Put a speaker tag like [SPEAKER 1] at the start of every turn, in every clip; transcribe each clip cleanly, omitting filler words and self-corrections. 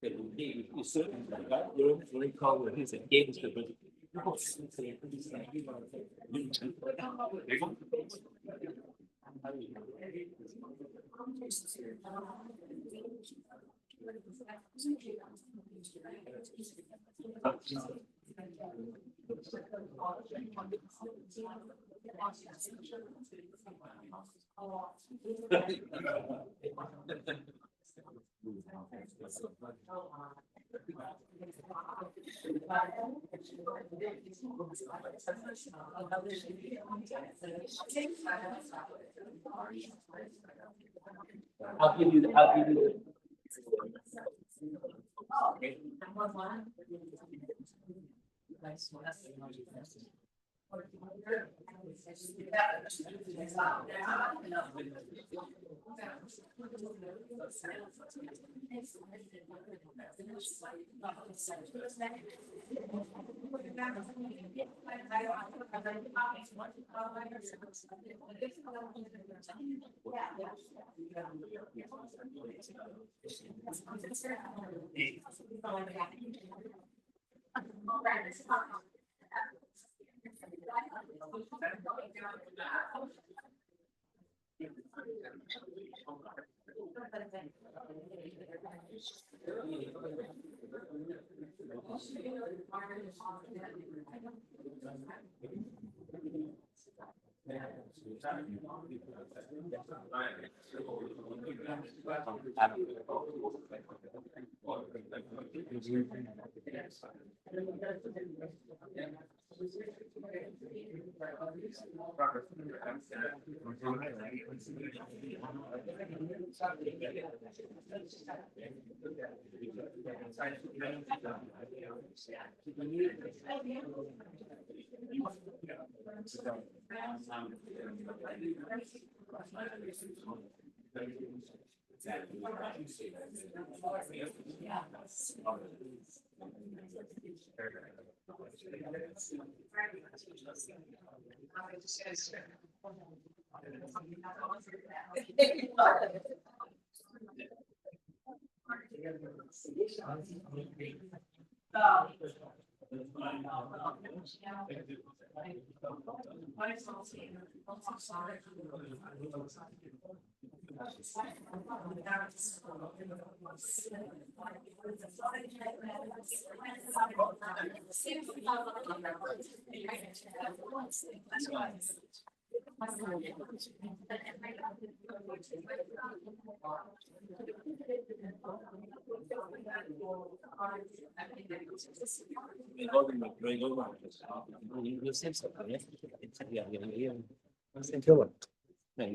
[SPEAKER 1] You certainly you're really cold with his against it, but I'll give you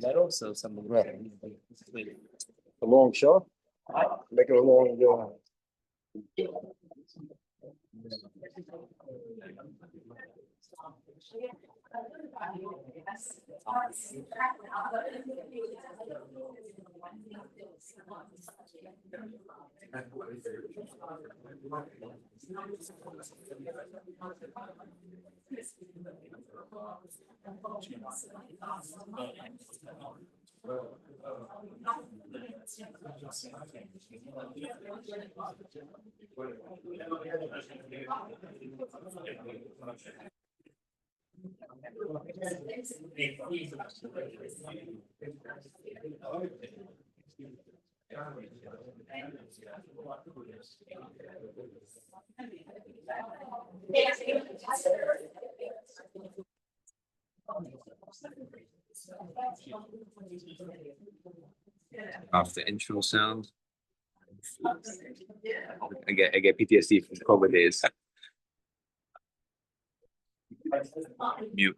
[SPEAKER 1] that also something right.
[SPEAKER 2] A long shot. Make it a long.
[SPEAKER 3] Off the intro sound. I get PTSD from COVID days. Mute.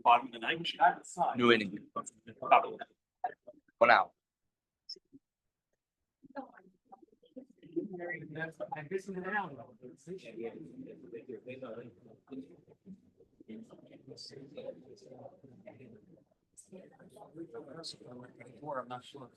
[SPEAKER 1] Bottom of the ninth.
[SPEAKER 3] New inning. 1 out.
[SPEAKER 1] I'm not sure.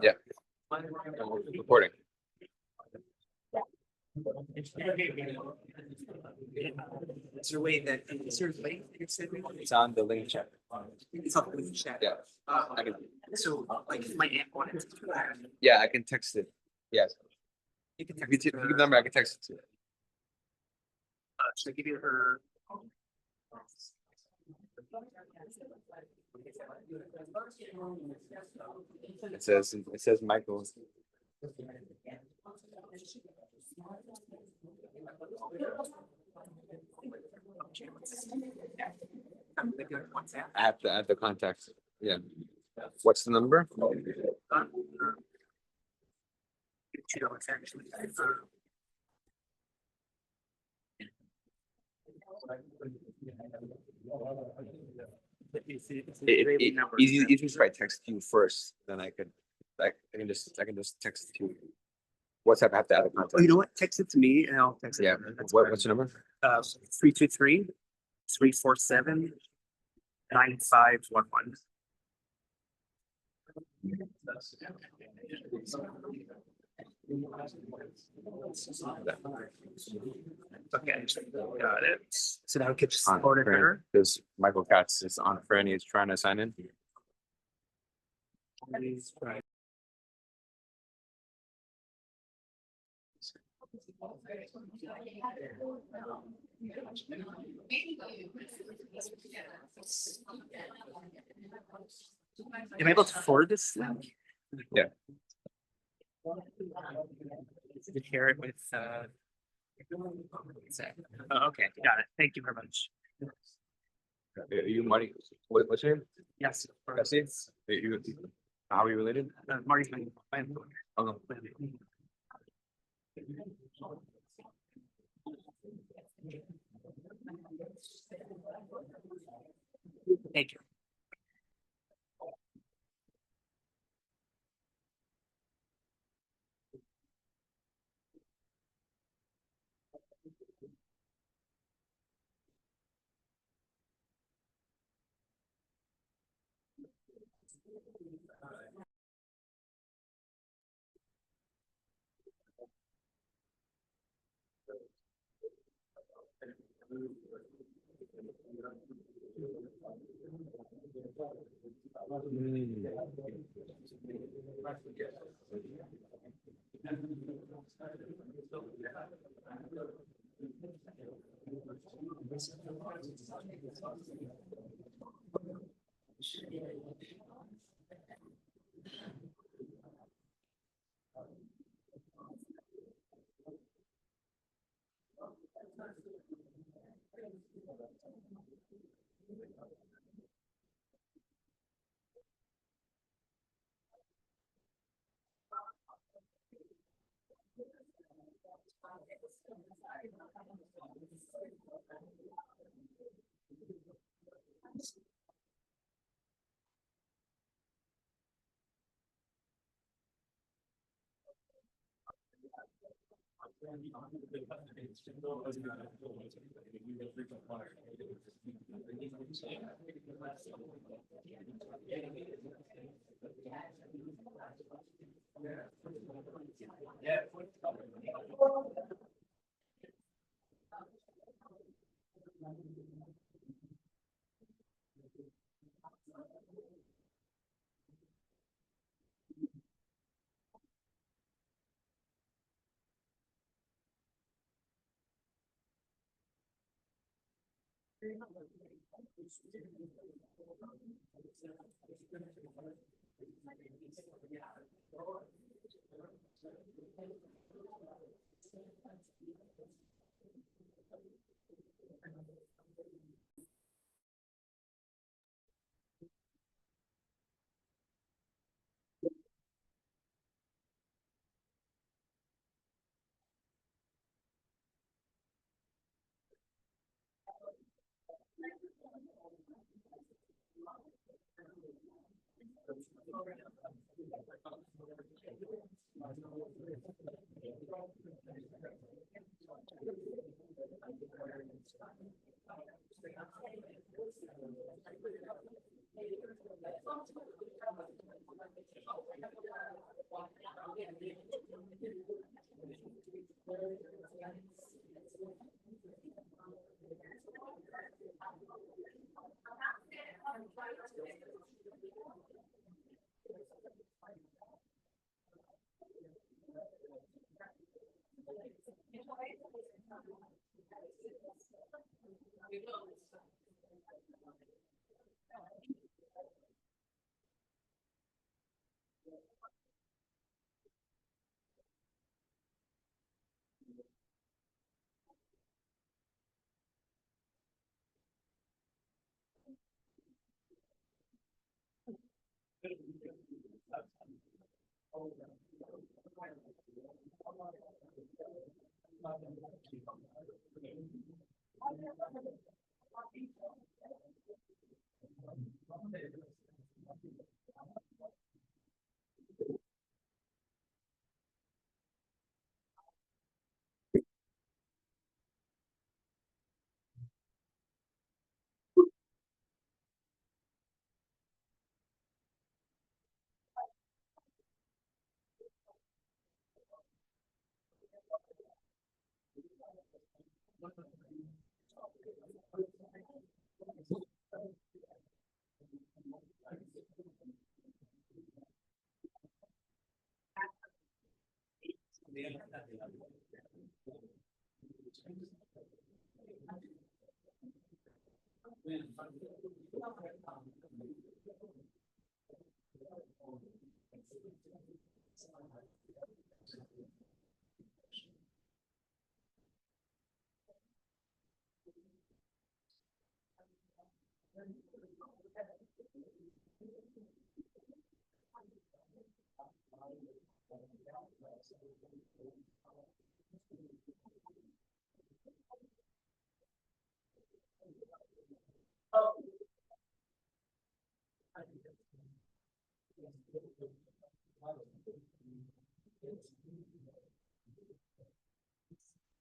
[SPEAKER 3] Yeah. Recording.
[SPEAKER 4] Is there a way that, is there a link that you said?
[SPEAKER 3] It's on the link chat.
[SPEAKER 4] It's up with the chat.
[SPEAKER 3] Yeah. I can,
[SPEAKER 4] So like if my aunt wanted to do that,
[SPEAKER 3] yeah, I can text it. Yes.
[SPEAKER 4] you can
[SPEAKER 3] If
[SPEAKER 4] text
[SPEAKER 3] you give
[SPEAKER 4] her,
[SPEAKER 3] the number, I can text it to you.
[SPEAKER 4] should I give you her?
[SPEAKER 3] It says Michael.
[SPEAKER 4] Like a WhatsApp.
[SPEAKER 3] I have to add the contact. Yeah. What's the number?
[SPEAKER 4] $2 actually.
[SPEAKER 3] Easy if I text you first, then I can just text it to you. What's up? I have to add a
[SPEAKER 4] Oh,
[SPEAKER 3] contact.
[SPEAKER 4] you know what? Text it to me and I'll text it.
[SPEAKER 3] Yeah.
[SPEAKER 4] to her. That's
[SPEAKER 3] What's your number?
[SPEAKER 4] 323-347-9511. Okay, got it. So now we could just order her.
[SPEAKER 3] Because Michael Katz is on for and he's trying to sign in.
[SPEAKER 4] Right. Am I able to forward this link?
[SPEAKER 3] Yeah.
[SPEAKER 4] To share it with oh, okay, got it. Thank you very much.
[SPEAKER 3] You Marty, what's your name?
[SPEAKER 4] Yes.
[SPEAKER 3] Jesse? How are you related?
[SPEAKER 4] Marty's my employer.
[SPEAKER 3] Oh, no.
[SPEAKER 4] Thank you.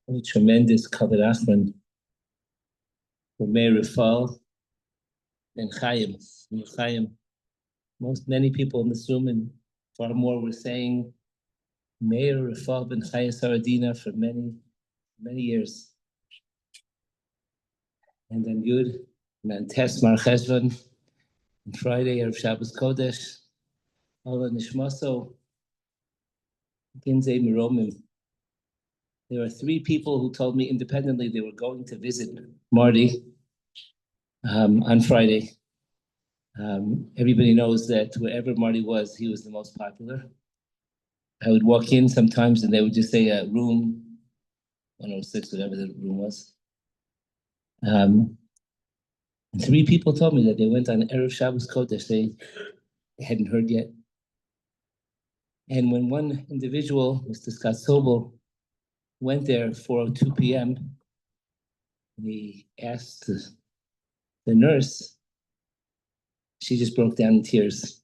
[SPEAKER 1] A tremendous Kollel Achron for Meir Rafal and Chaim. Many people in this room and far more were saying Meir Rafal ben Chaya Saradina for many years. And then Yud, and Tes Mar Cheshvan, and Friday of Shabbos Kodesh, Allah Nishmaso, Ginzei Meromim. There are 3 people who told me independently they were going to visit Marty on Friday. Everybody knows that wherever Marty was, he was the most popular. I would walk in sometimes and they would just say room 106, whatever the room was. And 3 people told me that they went on Erev Shabbos Kodesh. They hadn't heard yet. And when one individual, Mr. Scott Sobel, went there at 4:02 p.m., he asked the nurse, she just broke down in tears.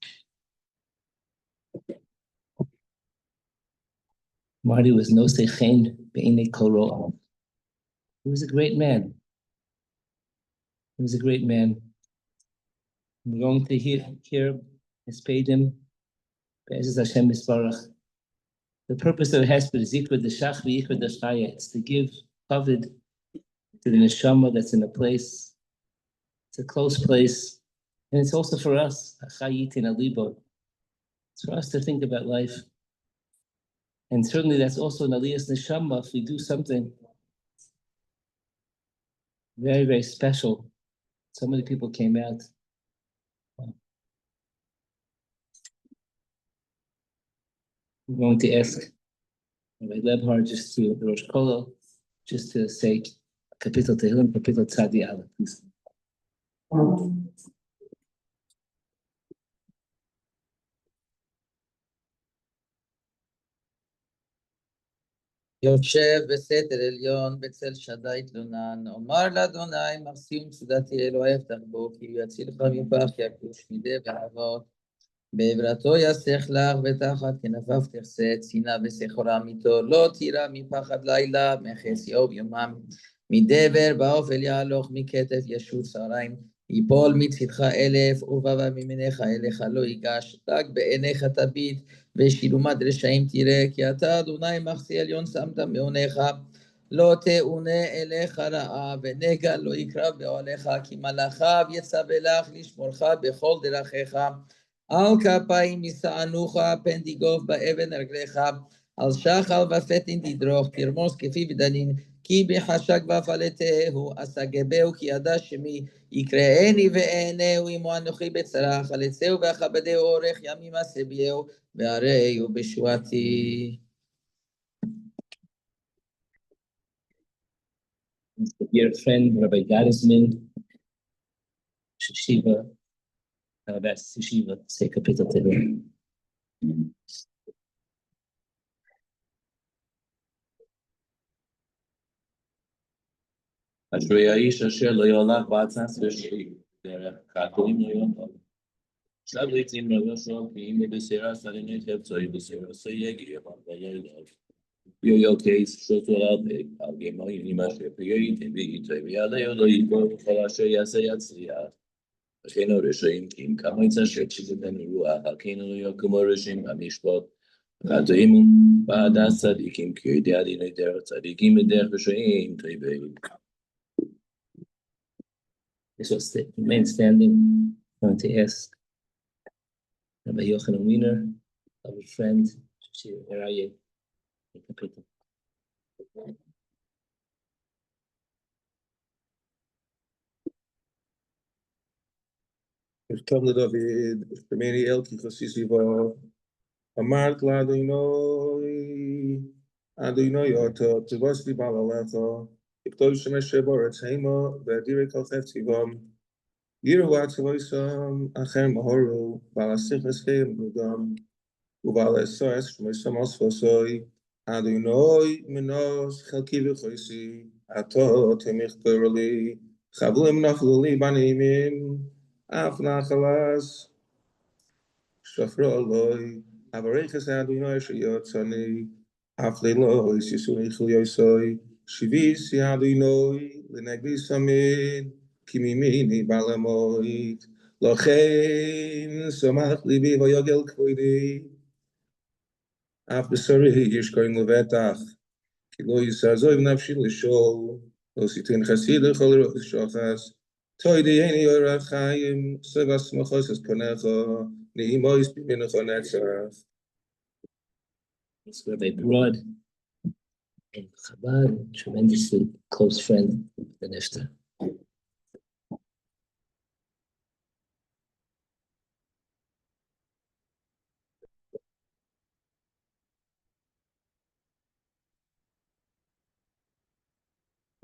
[SPEAKER 1] Marty was no sechen be'inei kol ro'ah. He was a great man. He was a great man. We're going to hear his peidim, Be'ezus Hashem Yisbarach. The purpose of Hesper is Zikra D'Shach v'Yikra D'Shchaya. It's to give covet to the neshama that's in a place. It's a close place. And it's also for us, Achayit in Alibo. It's for us to think about life. And certainly that's also an Aliyah's neshama if we do something very, very special. So many people came out. I'm going to ask Rabbi Lebhar just to the Rosh Kollel, just to say Kapitel Tehillim, Kapitel Tzadi Aleph, please.
[SPEAKER 5] יושב בסתר עליון בצל שדי תלונן, אומר לאדוני מחסי ומצודתי אלוהי אפתח בו, כי הוא יצילך מפח יכוש מידי ועבות. בעברתו יסך לך ותחת כנפיו תכסה, צינה וסחורה מיתו, לא תירא מפחד לילה, מחציו ביומם. מדבר באופל יהלוך, מכתף ישוב שריים, יפול מצדך 1000 ובא ממניך אליך לא ייגש, רק בעיניך תביט, ושילומת רשעים תראה, כי אתה אדוני מחסי עליון שמת מעונך, לא תאונה אליך רעה, ונגע לא יקרב באוהליך, כי מלאכיו יצווה לך לשמורך בכל דרכיך, על כפיים ישענוך, פן תגוף באבן רגליך, על שחל ופתן תדרוך, תרמוס כפי ודנין, כי בחשק והפלתהו, אסגבהו כי ידע שמי, יקראני ואענהו, עמו אנוכי בצרה, חלצהו ואכבדהו אורך ימים אשביהו, והריהו בשועתי.
[SPEAKER 1] Dear friend, Rabbi Garisman, Shiva, that's Shiva, say Kapitel Tehillim. אשרי האיש אשר לא יולך בעצת ושרי, דרך כתובים לא יולך. שלב ריצים לראשו, כי אם בסירה סריני חפצוי בסירה סייגי, וילך. יויו קייס שוטו רבי, על גימו ינימה שפייתי ואיתוי, ויעלה לא יקבור וכל אשר יעשה יצליח. וכינו רשעים, כי אם כמה יצא שתשיזתנו רוח, הכינו לא יקומו רשעים המשפט,
[SPEAKER 6] Adaimu, Bada Sadikim, Kyodiadi Nader, Sadikim, Der Shaim, Taibe.
[SPEAKER 1] This was the man standing. I want to ask Rabbi Yochanan Wiener, our friend, where are you?
[SPEAKER 6] Come to David, the many Elki Chosisiva, Amart Ladinoi, Adinoi Otto, Tivosli Balalecha, Iptosh Meshebor, Hema, Vadirek Alchetivam, Yirawat Voisam, Achem Mahoro, Balasich Eskeim Gudam, Ubalas Mesamos Fosoi, Adinoi, Minos, Helkivi Choisi, Ato, Temich Perli, Chavlim Nafluli Banimim, Af Nachalas, Shafra Aloi, Avarekas Adonai Shayotzani, Af Leloi, Sisuni Chulioisoi, Shivis Yadinoi, Lenegvis Amin, Kimimini Balamoid, Lochein, Samach Libi Vayogel Koidi, Af Besari Yishkoin Levetach, Kilo Yisazoi Nafshi Lishol, Lositin Chasida Cholir Shochas, Toidi Eni Orachayim, Sevas Machosas Panecha, Nehimois Biminocha Netzach.
[SPEAKER 1] It's Rabbi Broad and Chabad, tremendously close friend of the Nifter.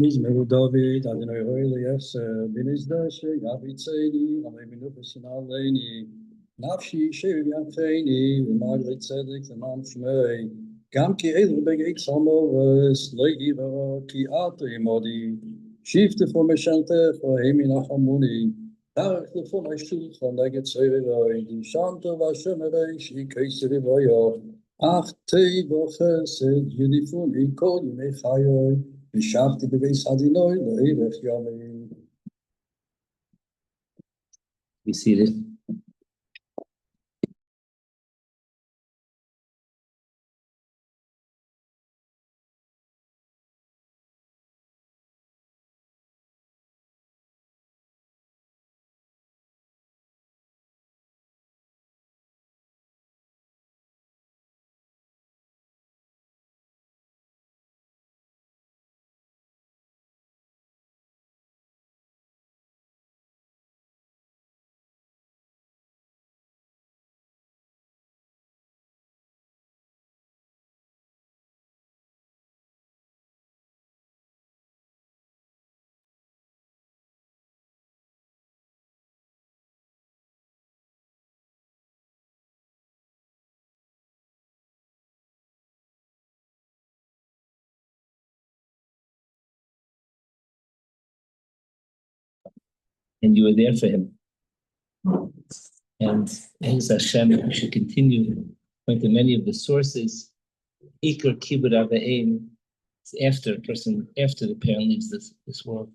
[SPEAKER 2] Mizmeru David, Adonai Hoylias, Binizdash, Yavitzeni, Amenupas and Aleni, Nafshi, Shev Yamfeni, Margaret Tzedek, the Mam Shmei, Gamki Elu Begek Samovas, Leiva, Ki Ate Modi, Shifte for Meshante, for Hemina Hamuni, Tarek for my shoe, for Neget Severa, the Shanta Vashemerei, she Kaiseri Vaya, Ach Tei Bochesed, Unifun, Iko, Mechayo. Bishafti bebeis Adinoi le'erech yamim.
[SPEAKER 1] Be seated. And you were there for him. And as Hashem, we should continue going to many of the sources. Iker Kibbud Avayim, after a person, after the parent leaves this world.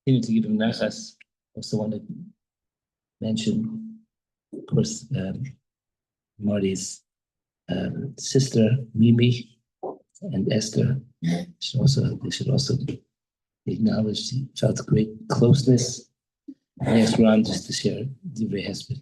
[SPEAKER 1] Continue to give him nachas. Also want to mention, of course, Marty's sister, Mimi, and Esther. They should also be acknowledged. He felt great closeness. I asked Ron just to share Divrei Hesped.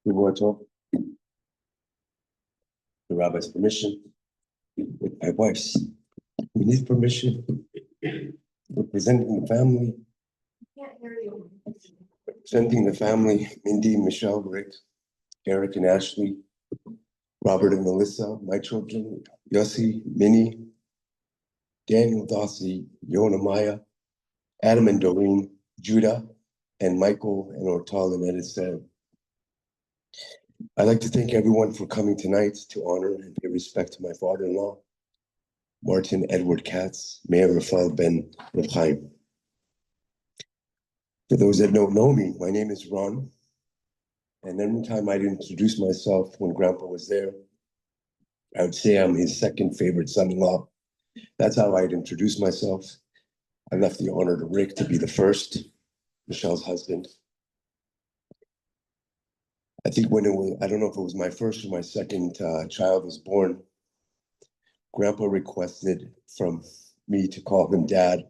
[SPEAKER 7] We want to talk. The rabbi's permission, with my wife's. We need permission. Representing the family. Representing the family, Mindy, Michelle, Rick, Eric and Ashley, Robert and Melissa, my children, Yossi, Minnie, Daniel, Dossie, Yona, Maya, Adam and Doreen, Judah, and Michael and Ortal and Edison. I'd like to thank everyone for coming tonight to honor and pay respect to my father-in-law, Martin Edward Katz, Mayor Rafael Ben Reb Chaim. For those that don't know me, my name is Ron. And every time I'd introduce myself when Grandpa was there, I would say I'm his second favorite son-in-law. That's how I'd introduce myself. I left the honor to Rick to be the first, Michelle's husband. I think when it was, I don't know if it was my first or my second child was born, Grandpa requested from me to call him Dad,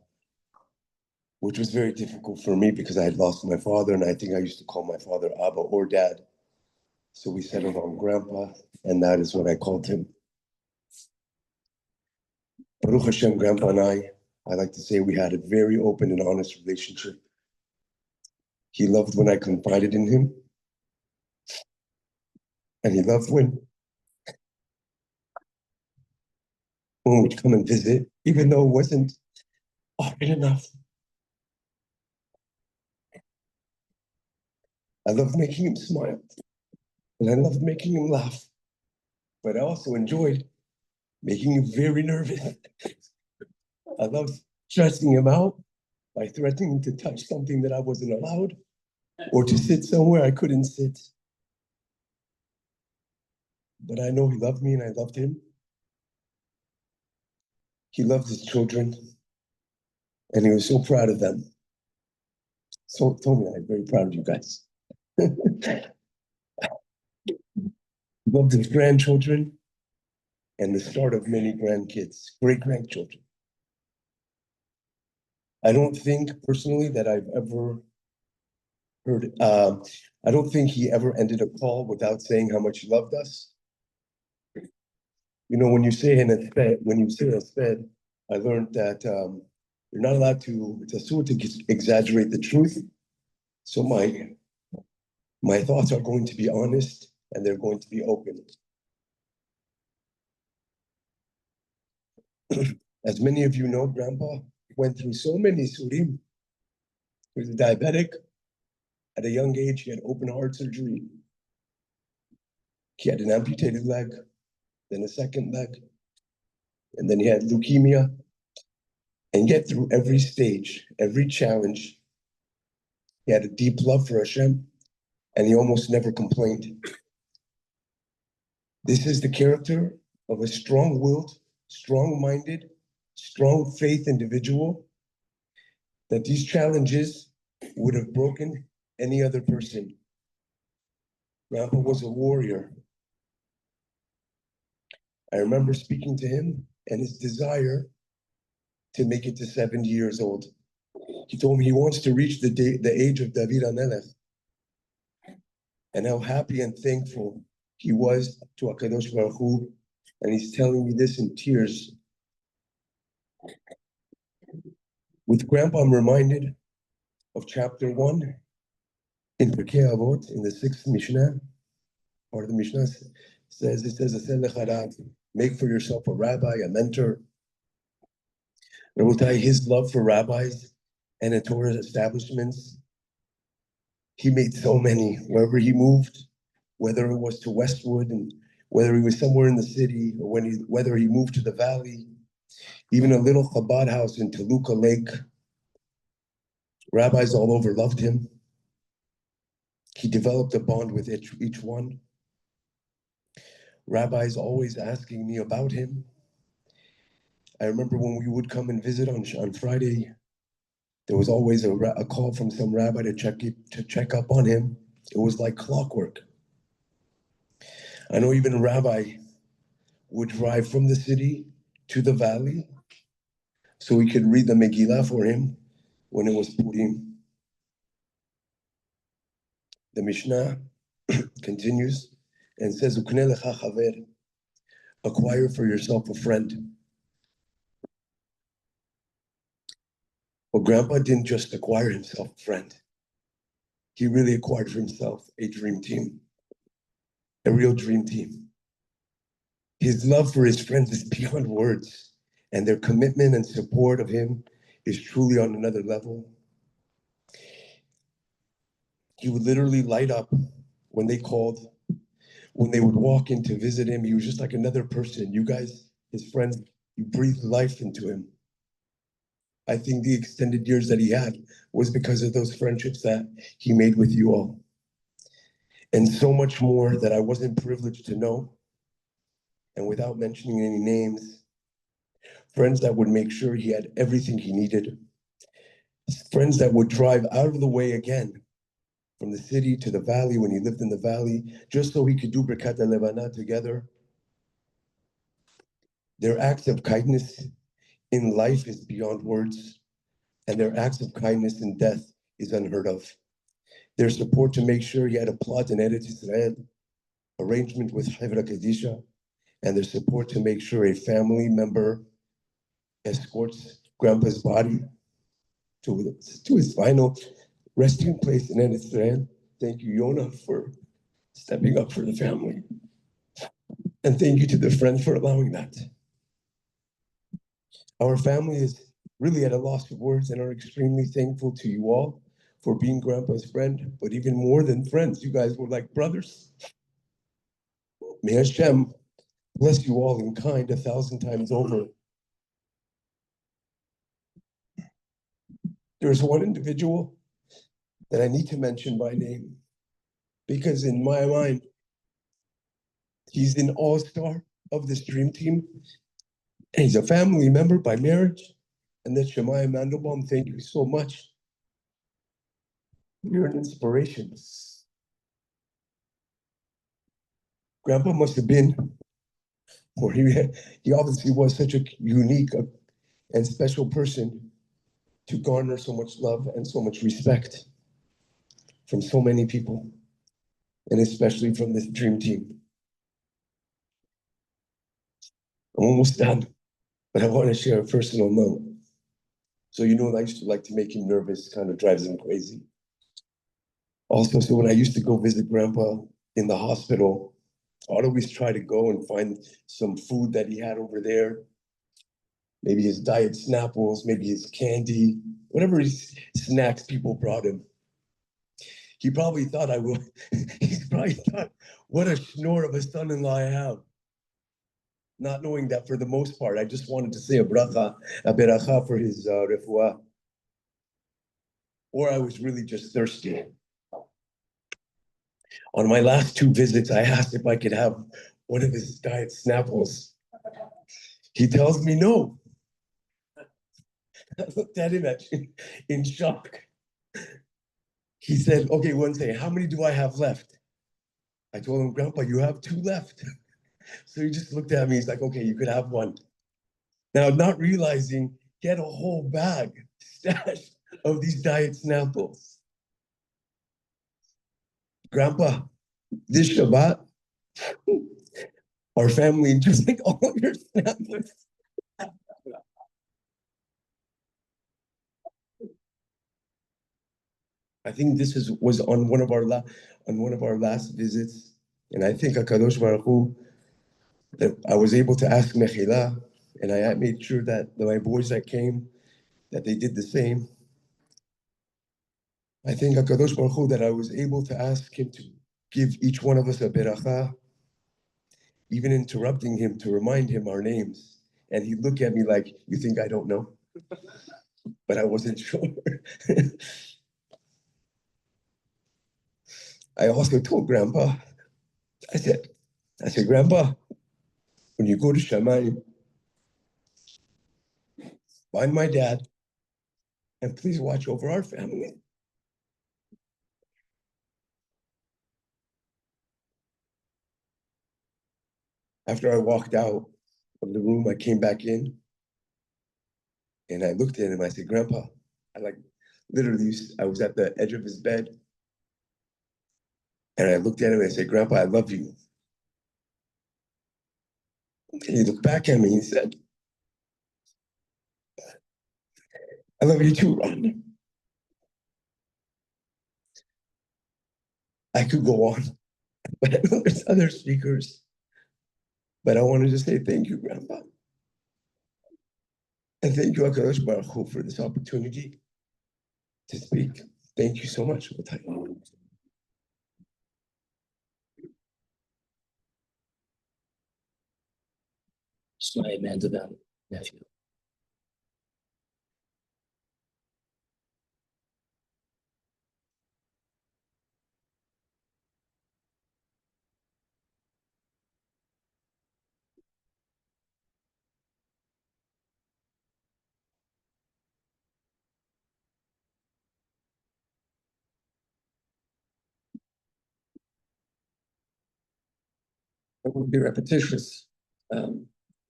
[SPEAKER 7] which was very difficult for me because I had lost my father, and I think I used to call my father Abba or Dad. So we settled on Grandpa, and that is what I called him. Baruch Hashem, Grandpa and I like to say we had a very open and honest relationship. He loved when I confided in him, and he loved when we'd come and visit, even though it wasn't often enough. I loved making him smile, and I loved making him laugh, but I also enjoyed making him very nervous. I loved stressing him out by threatening to touch something that I wasn't allowed or to sit somewhere I couldn't sit. But I know he loved me and I loved him. He loved his children and he was so proud of them. So told me I'm very proud of you guys. He loved his grandchildren and the start of many grandkids, great-grandchildren. I don't think personally that I've ever heard, I don't think he ever ended a call without saying how much he loved us. You know, when you say a sped, I learned that you're not allowed to, it's asur to exaggerate the truth. So my thoughts are going to be honest and they're going to be open. As many of you know, Grandpa went through so many surim. He was a diabetic. At a young age, he had open heart surgery. He had an amputated leg, then a second leg, and then he had leukemia. And yet through every stage, every challenge, he had a deep love for Hashem, and he almost never complained. This is the character of a strong-willed, strong-minded, strong faith individual that these challenges would have broken any other person. Grandpa was a warrior. I remember speaking to him and his desire to make it to 70 years old. He told me he wants to reach the age of David HaMelech, and how happy and thankful he was to HaKadosh Baruch Hu, and he's telling me this in tears. With Grandpa, I'm reminded of chapter 1 in Pirkei Avot, in the 6th Mishnah. Part of the Mishnah says, make for yourself a rabbi, a mentor. Rabotai, his love for rabbis and the Torah establishments, he made so many wherever he moved, whether it was to Westwood and whether he was somewhere in the city or whether he moved to the valley, even a little Chabad house in Toluca Lake. Rabbis all over loved him. He developed a bond with each one. Rabbis always asking me about him. I remember when we would come and visit on Friday, there was always a call from some rabbi to check up on him. It was like clockwork. I know even a rabbi would drive from the city to the valley so we could read the Megillah for him when it was Purim. The Mishnah continues and says, Ukne lecha chaver, acquire for yourself a friend. Well, Grandpa didn't just acquire himself a friend. He really acquired for himself a dream team, a real dream team. His love for his friends is beyond words, and their commitment and support of him is truly on another level. He would literally light up when they called, when they would walk in to visit him. He was just like another person. You guys, his friends, you breathed life into him. I think the extended years that he had was because of those friendships that he made with you all. And so much more that I wasn't privileged to know. and without mentioning any names, friends that would make sure he had everything he needed, friends that would drive out of the way again from the city to the valley when he lived in the valley, just so he could do Birkat Levana together. Their acts of kindness in life is beyond words, and their acts of kindness in death is unheard of. Their support to make sure he had a plot in Eretz Israel, arrangement with Hevra Kadisha, and their support to make sure a family member escorts Grandpa's body to his final resting place in Eretz Israel. Thank you, Yona, for stepping up for the family. And thank you to the friends for allowing that. Our family is really at a loss of words and are extremely thankful to you all for being Grandpa's friend, but even more than friends, you guys were like brothers. May Hashem bless you all in kind 1,000 times over. There's one individual that I need to mention by name because in my mind, he's an all-star of this dream team. And he's a family member by marriage. And that's Shemaiah Mandelbaum. Thank you so much. You're an inspiration. Grandpa must have been, or he obviously was such a unique and special person to garner so much love and so much respect from so many people, and especially from this dream team. I'm almost done, but I want to share a personal note. So you know, I used to like to make him nervous, kind of drives him crazy. Also, so when I used to go visit Grandpa in the hospital, I'd always try to go and find some food that he had over there. Maybe his diet Snapples, maybe his candy, whatever his snacks people brought him. He probably thought I would. He probably thought, what a schnorr of a son-in-law I have. Not knowing that for the most part, I just wanted to say a beracha for his refuah. Or I was really just thirsty. On my last 2 visits, I asked if I could have one of his diet Snapples. He tells me no. I looked at him in shock. He said, okay, one second, how many do I have left? I told him, Grandpa, you have 2 left. So he just looked at me, he's like, okay, you could have 1. Now, not realizing he had a whole bag stashed of these diet Snapples. Grandpa, this Shabbat, our family just like all your Snapples. I think this was on one of our last visits, and I think Hakadosh Baruch Hu, that I was able to ask Mechila, and I made sure that my boys that came, that they did the same. I think Hakadosh Baruch Hu, that I was able to ask him to give each one of us a beracha, even interrupting him to remind him our names, and he'd look at me like, "You think I don't know?" But I wasn't sure. I also told Grandpa, I said, Grandpa, when you go to Shamayim, find my dad, and please watch over our family. After I walked out of the room, I came back in, and I looked at him. I said, Grandpa, literally, I was at the edge of his bed, and I looked at him and I said, Grandpa, I love you. And he looked back at me and he said, I love you too, Ron. I could go on, but I know there's other speakers. But I wanted to say thank you, Grandpa. And thank you, HaKadosh Baruch Hu, for this opportunity to speak. Thank you so much.
[SPEAKER 1] Shemaiah Mandelbaum, nephew.
[SPEAKER 2] It would be repetitious.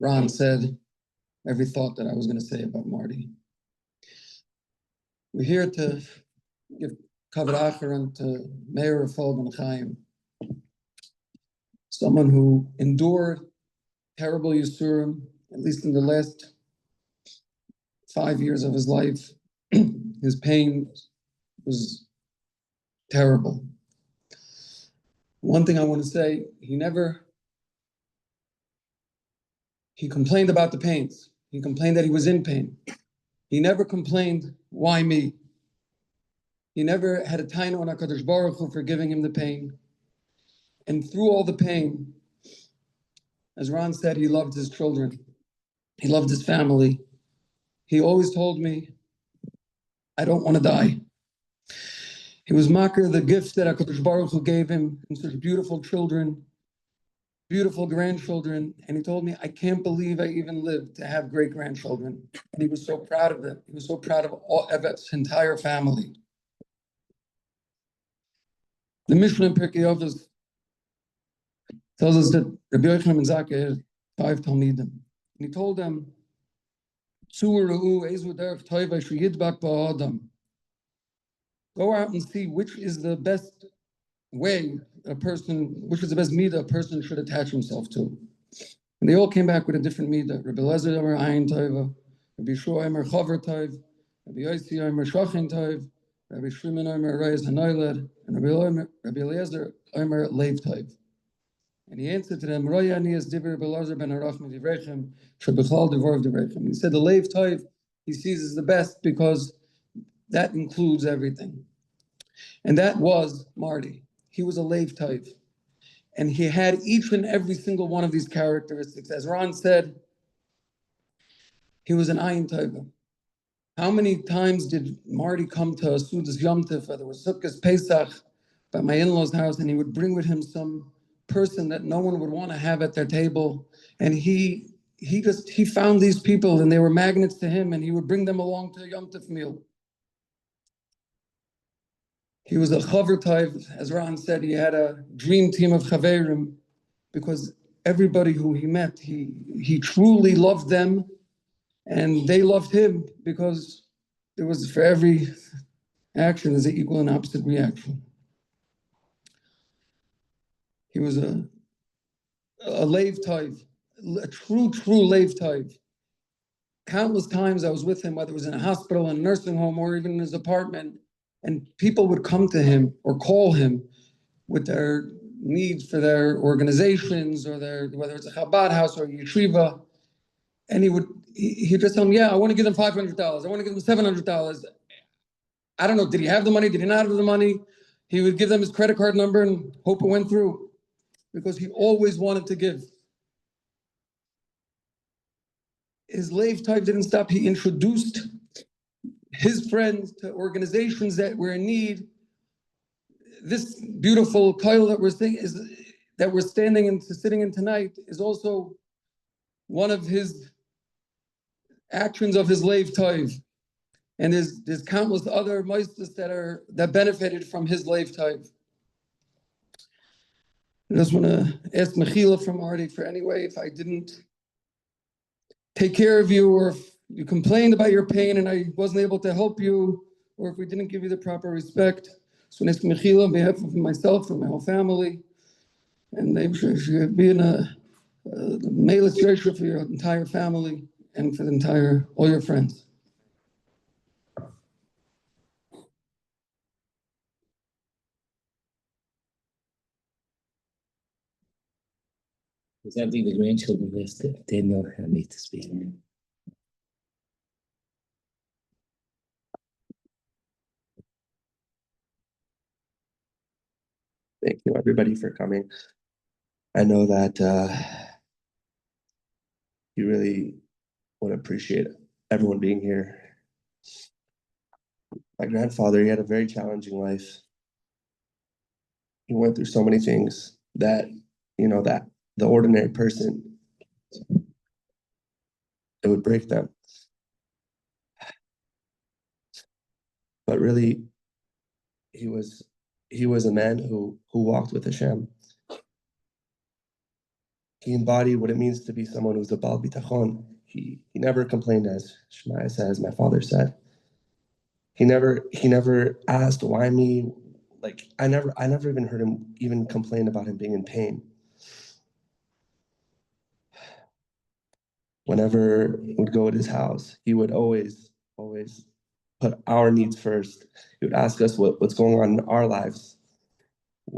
[SPEAKER 2] Ron said every thought that I was going to say about Marty. We're here to give kavod acharon to Meir Rafal Ben Chaim, someone who endured terrible Yisurim, at least in the last 5 years of his life. His pain was terrible. One thing I want to say, he complained about the pains. He complained that he was in pain. He never complained, why me? He never had a taina on HaKadosh Baruch Hu for giving him the pain. And through all the pain, as Ron said, he loved his children. He loved his family. He always told me, I don't want to die. He was makir the gifts that HaKadosh Baruch Hu gave him, and such beautiful children, beautiful grandchildren. And he told me, I can't believe I even lived to have great grandchildren. And he was so proud of them. He was so proud of his entire family. The Mishnah in Pirkei Avos tells us that Rabbi Yochanan ben Zakkai had 5 Talmidim. And he told them, go out and see which is the best way which is the best midah a person should attach himself to. And they all came back with a different midah. Rabbi Elazar Omer Ayin Tova, Rabbi Yeshua Omer Chaver Tov, Rabbi Yossi Omer Shachin Tov, Rabbi Shimon Omer Reyes Hanoiled, and Rabbi Eliezer Omer Leiv Tov. And he answered to them, Roya Ani es Divrei Rabbi Elazar ben Arach Midivrechem, Shebechal Devar of Divrechem. He said the Leiv Tov he sees is the best because that includes everything. And that was Marty. He was a Leiv Tov. And he had each and every single one of these characteristics. As Ron said, he was an Ayin Tova. How many times did Marty come to Sudas Yom Tov, whether it was Sukkot Pesach, at my in-laws' house, and he would bring with him some person that no one would want to have at their table. And he found these people and they were magnets to him, and he would bring them along to a Yom Tov meal. He was a chaver tov, as Ron said, he had a dream team of chaverim, because everybody who he met, he truly loved them, and they loved him, because there was, for every action, there's an equal and opposite reaction. He was a leiv tov, a true leiv tov. Countless times I was with him, whether it was in a hospital, in a nursing home, or even in his apartment, and people would come to him or call him with their needs for their organizations, or whether it's a Chabad house or a yeshiva, and he'd just tell them, yeah, I want to give them $500, I want to give them $700. I don't know, did he have the money, did he not have the money? He would give them his credit card number and hope it went through, because he always wanted to give. His leiv tov didn't stop. He introduced his friends to organizations that were in need. This beautiful kollel that we're sitting in tonight is also one of his actions of his leiv tov. And there's countless other moistus that benefited from his leiv tov. I just want to ask Mechila from Marty for any way if I didn't take care of you, or if you complained about your pain and I wasn't able to help you, or if we didn't give you the proper respect. So I ask Mechila on behalf of myself and my whole family, and maybe should be in a meilas yosher for your entire family and for all your friends.
[SPEAKER 1] Because I think the grandchildren list, Daniel had me to speak.
[SPEAKER 8] Thank you, everybody, for coming. I know that you really would appreciate everyone being here. My grandfather, he had a very challenging life. He went through so many things that, that the ordinary person, it would break them. But really, he was a man who walked with Hashem. he embodied what it means to be someone who's a Baal Bitachon. He never complained, as Shemaiah says, my father said. He never asked why me. Like I never even heard him even complain about him being in pain. Whenever we would go at his house, he would always put our needs first. He would ask us what's going on in our lives. He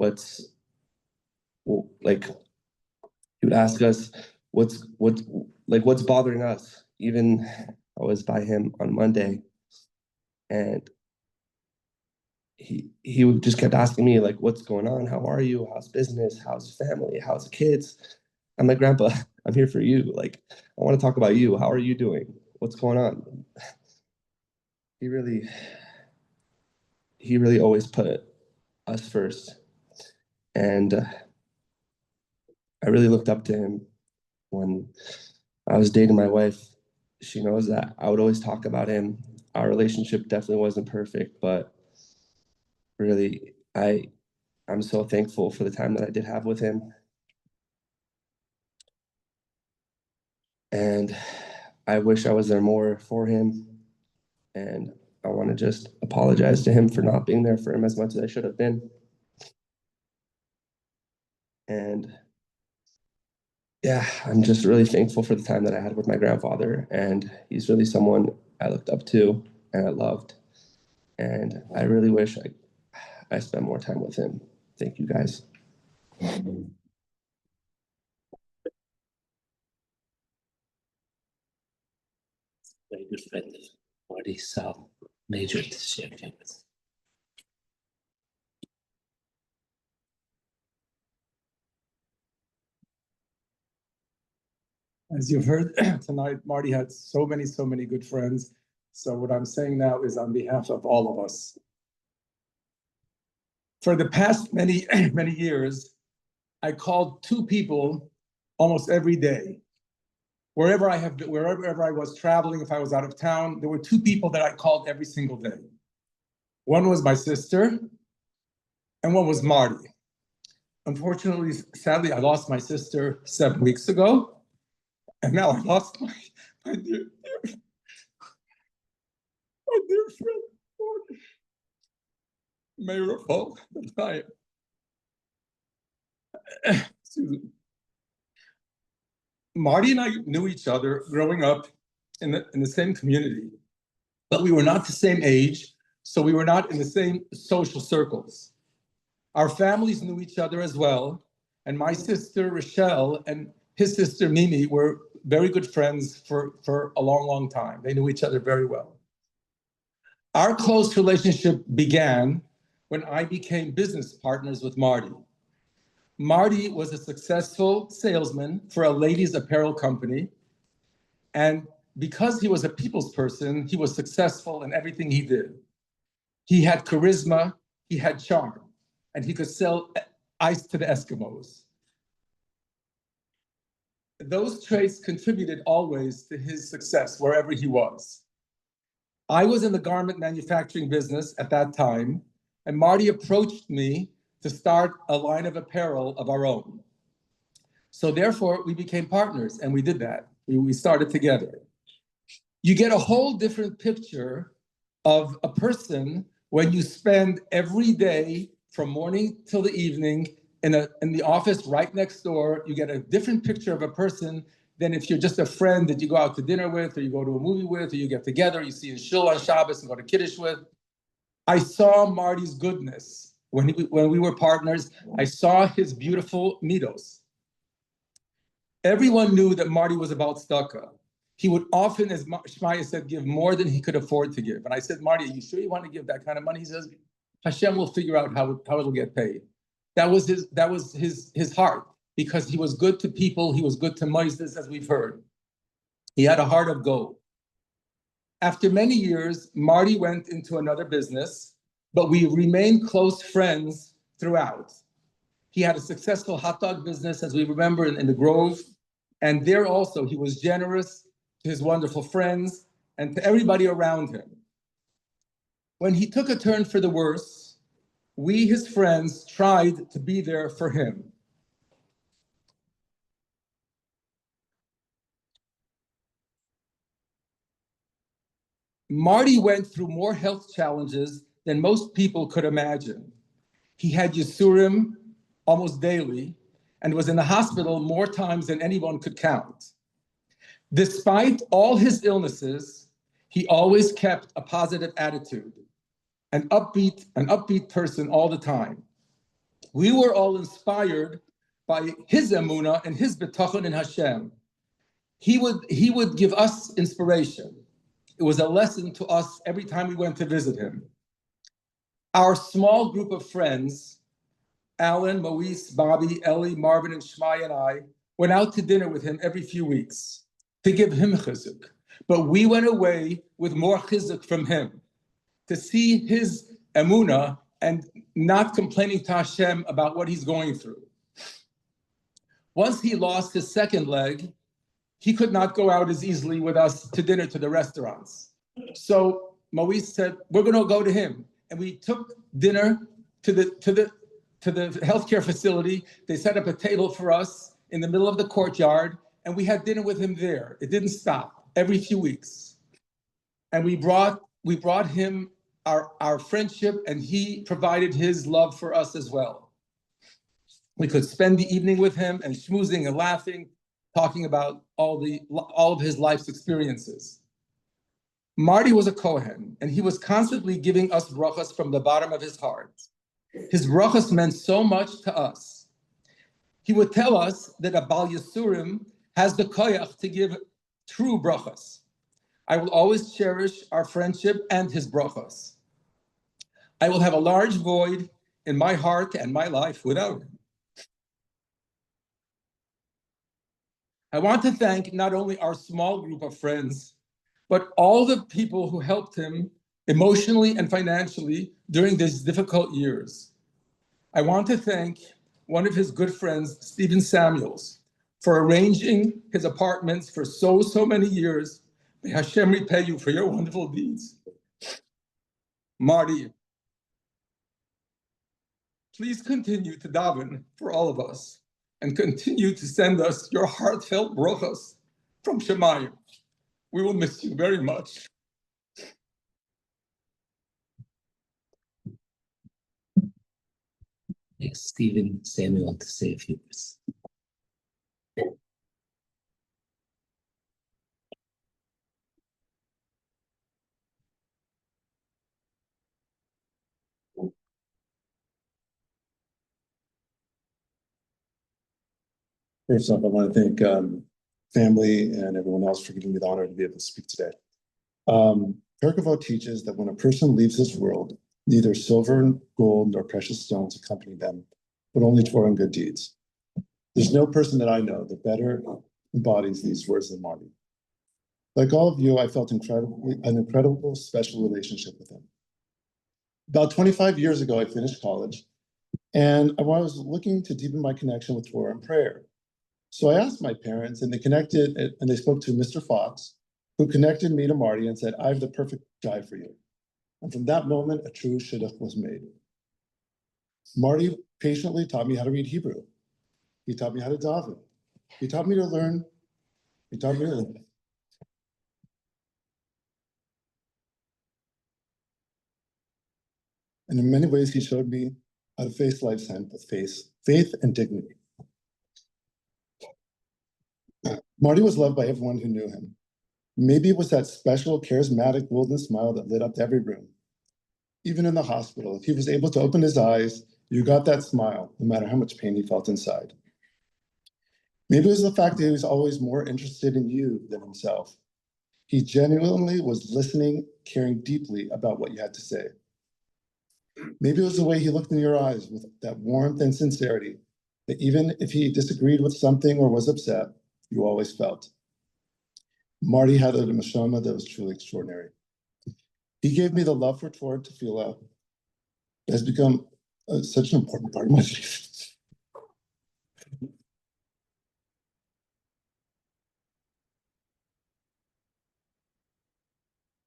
[SPEAKER 8] would ask us what's bothering us. Even I was by him on Monday, and he would just kept asking me, like, what's going on? How are you? How's business? How's family? How's the kids? I'm like, Grandpa, I'm here for you. Like, I want to talk about you. How are you doing? What's going on? He really always put us first. And I really looked up to him when I was dating my wife. She knows that I would always talk about him. Our relationship definitely wasn't perfect, but really, I'm so thankful for the time that I did have with him. And I wish I was there more for him. And I want to just apologize to him for not being there for him as much as I should have been. And yeah, I'm just really thankful for the time that I had with my grandfather. And he's really someone I looked up to and I loved. And I really wish I spent more time with him. Thank you, guys.
[SPEAKER 1] Very good friend of Marty, Sal, Major to share with.
[SPEAKER 9] As you've heard tonight, Marty had so many good friends. So what I'm saying now is on behalf of all of us. For the past many years, I called two people almost every day. Wherever I was traveling, if I was out of town, there were two people that I called every single day. One was my sister, and one was Marty. Unfortunately, sadly, I lost my sister 7 weeks ago. And now I lost my dear friend, Mayor of Hope. Marty and I knew each other growing up in the same community, but we were not the same age, so we were not in the same social circles. Our families knew each other as well, and my sister Rochelle and his sister Mimi were very good friends for a long time. They knew each other very well. Our close relationship began when I became business partners with Marty. Marty was a successful salesman for a ladies' apparel company. And because he was a people's person, he was successful in everything he did. He had charisma, he had charm, and he could sell ice to the Eskimos. Those traits contributed always to his success wherever he was. I was in the garment manufacturing business at that time, and Marty approached me to start a line of apparel of our own. So therefore, we became partners, and we did that. We started together. You get a whole different picture of a person when you spend every day from morning till the evening in the office right next door. You get a different picture of a person than if you're just a friend that you go out to dinner with, or you go to a movie with, or you get together, you see a shul on Shabbos and go to Kiddush with. I saw Marty's goodness when we were partners. I saw his beautiful midos. Everyone knew that Marty was about tzedakah. He would often, as Shemaiah said, give more than he could afford to give. And I said, Marty, are you sure you want to give that kind of money? He says, Hashem will figure out how it'll get paid. That was his heart, because he was good to people. He was good to Moses, as we've heard. He had a heart of gold. After many years, Marty went into another business, but we remained close friends throughout. He had a successful hot dog business, as we remember, in the Grove. And there also, he was generous to his wonderful friends and to everybody around him. When he took a turn for the worse, we, his friends, tried to be there for him. Marty went through more health challenges than most people could imagine. He had Yisurim almost daily and was in the hospital more times than anyone could count. Despite all his illnesses, he always kept a positive attitude, an upbeat person all the time. We were all inspired by his emunah and his betachon in Hashem. He would give us inspiration. It was a lesson to us every time we went to visit him. Our small group of friends, Alan, Moise, Bobby, Ellie, Marvin, and Shmai and I, went out to dinner with him every few weeks to give him chizuk. But we went away with more chizuk from him, to see his emunah and not complaining to Hashem about what he's going through. Once he lost his second leg, he could not go out as easily with us to dinner to the restaurants. So Moise said, we're going to go to him. And we took dinner to the healthcare facility. They set up a table for us in the middle of the courtyard, and we had dinner with him there. It didn't stop, every few weeks. And we brought him our friendship, and he provided his love for us as well. We could spend the evening with him and schmoozing and laughing, talking about all of his life's experiences. Marty was a Kohen, and he was constantly giving us brachas from the bottom of his heart. His brachas meant so much to us. He would tell us that a Bal Yisurim has the koyach to give true brachas. I will always cherish our friendship and his brachas. I will have a large void in my heart and my life without him. I want to thank not only our small group of friends, but all the people who helped him emotionally and financially during these difficult years. I want to thank one of his good friends, Stephen Samuels, for arranging his apartments for so many years. May Hashem repay you for your wonderful deeds. Marty, please continue to daven for all of us and continue to send us your heartfelt brachas from Shemayim. We will miss you very much.
[SPEAKER 1] Stephen Samuel to say a few words.
[SPEAKER 10] First off, I want to thank family and everyone else for giving me the honor to be able to speak today. Perkavot teaches that when a person leaves this world, neither silver, gold, nor precious stones accompany them, but only Torah and good deeds. There's no person that I know that better embodies these words than Marty. Like all of you, I felt an incredible special relationship with him. About 25 years ago, I finished college, and I was looking to deepen my connection with Torah and prayer. So I asked my parents, and they spoke to Mr. Fox, who connected me to Marty and said, I have the perfect guy for you. And from that moment, a true shidduch was made. Marty patiently taught me how to read Hebrew. He taught me how to daven. He taught me to learn. And in many ways, he showed me how to face life's end with faith and dignity. Marty was loved by everyone who knew him. Maybe it was that special, charismatic, golden smile that lit up every room. Even in the hospital, if he was able to open his eyes, you got that smile, no matter how much pain he felt inside. Maybe it was the fact that he was always more interested in you than himself. He genuinely was listening, caring deeply about what you had to say. Maybe it was the way he looked in your eyes with that warmth and sincerity, that even if he disagreed with something or was upset, you always felt. Marty had a neshama that was truly extraordinary. He gave me the love for Torah tefillah that has become such an important part of my life.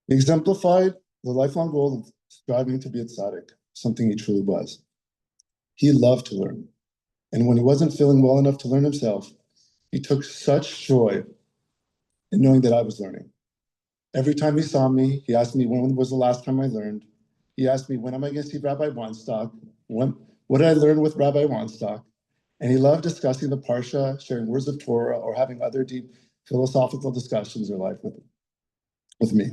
[SPEAKER 10] He exemplified the lifelong goal of striving to be a tzaddik, something he truly was. He loved to learn. And when he wasn't feeling well enough to learn himself, he took such joy in knowing that I was learning. Every time he saw me, he asked me when was the last time I learned. He asked me, when am I going to see Rabbi Weinstock? What did I learn with Rabbi Weinstock? And he loved discussing the Parsha, sharing words of Torah, or having other deep philosophical discussions in life with me.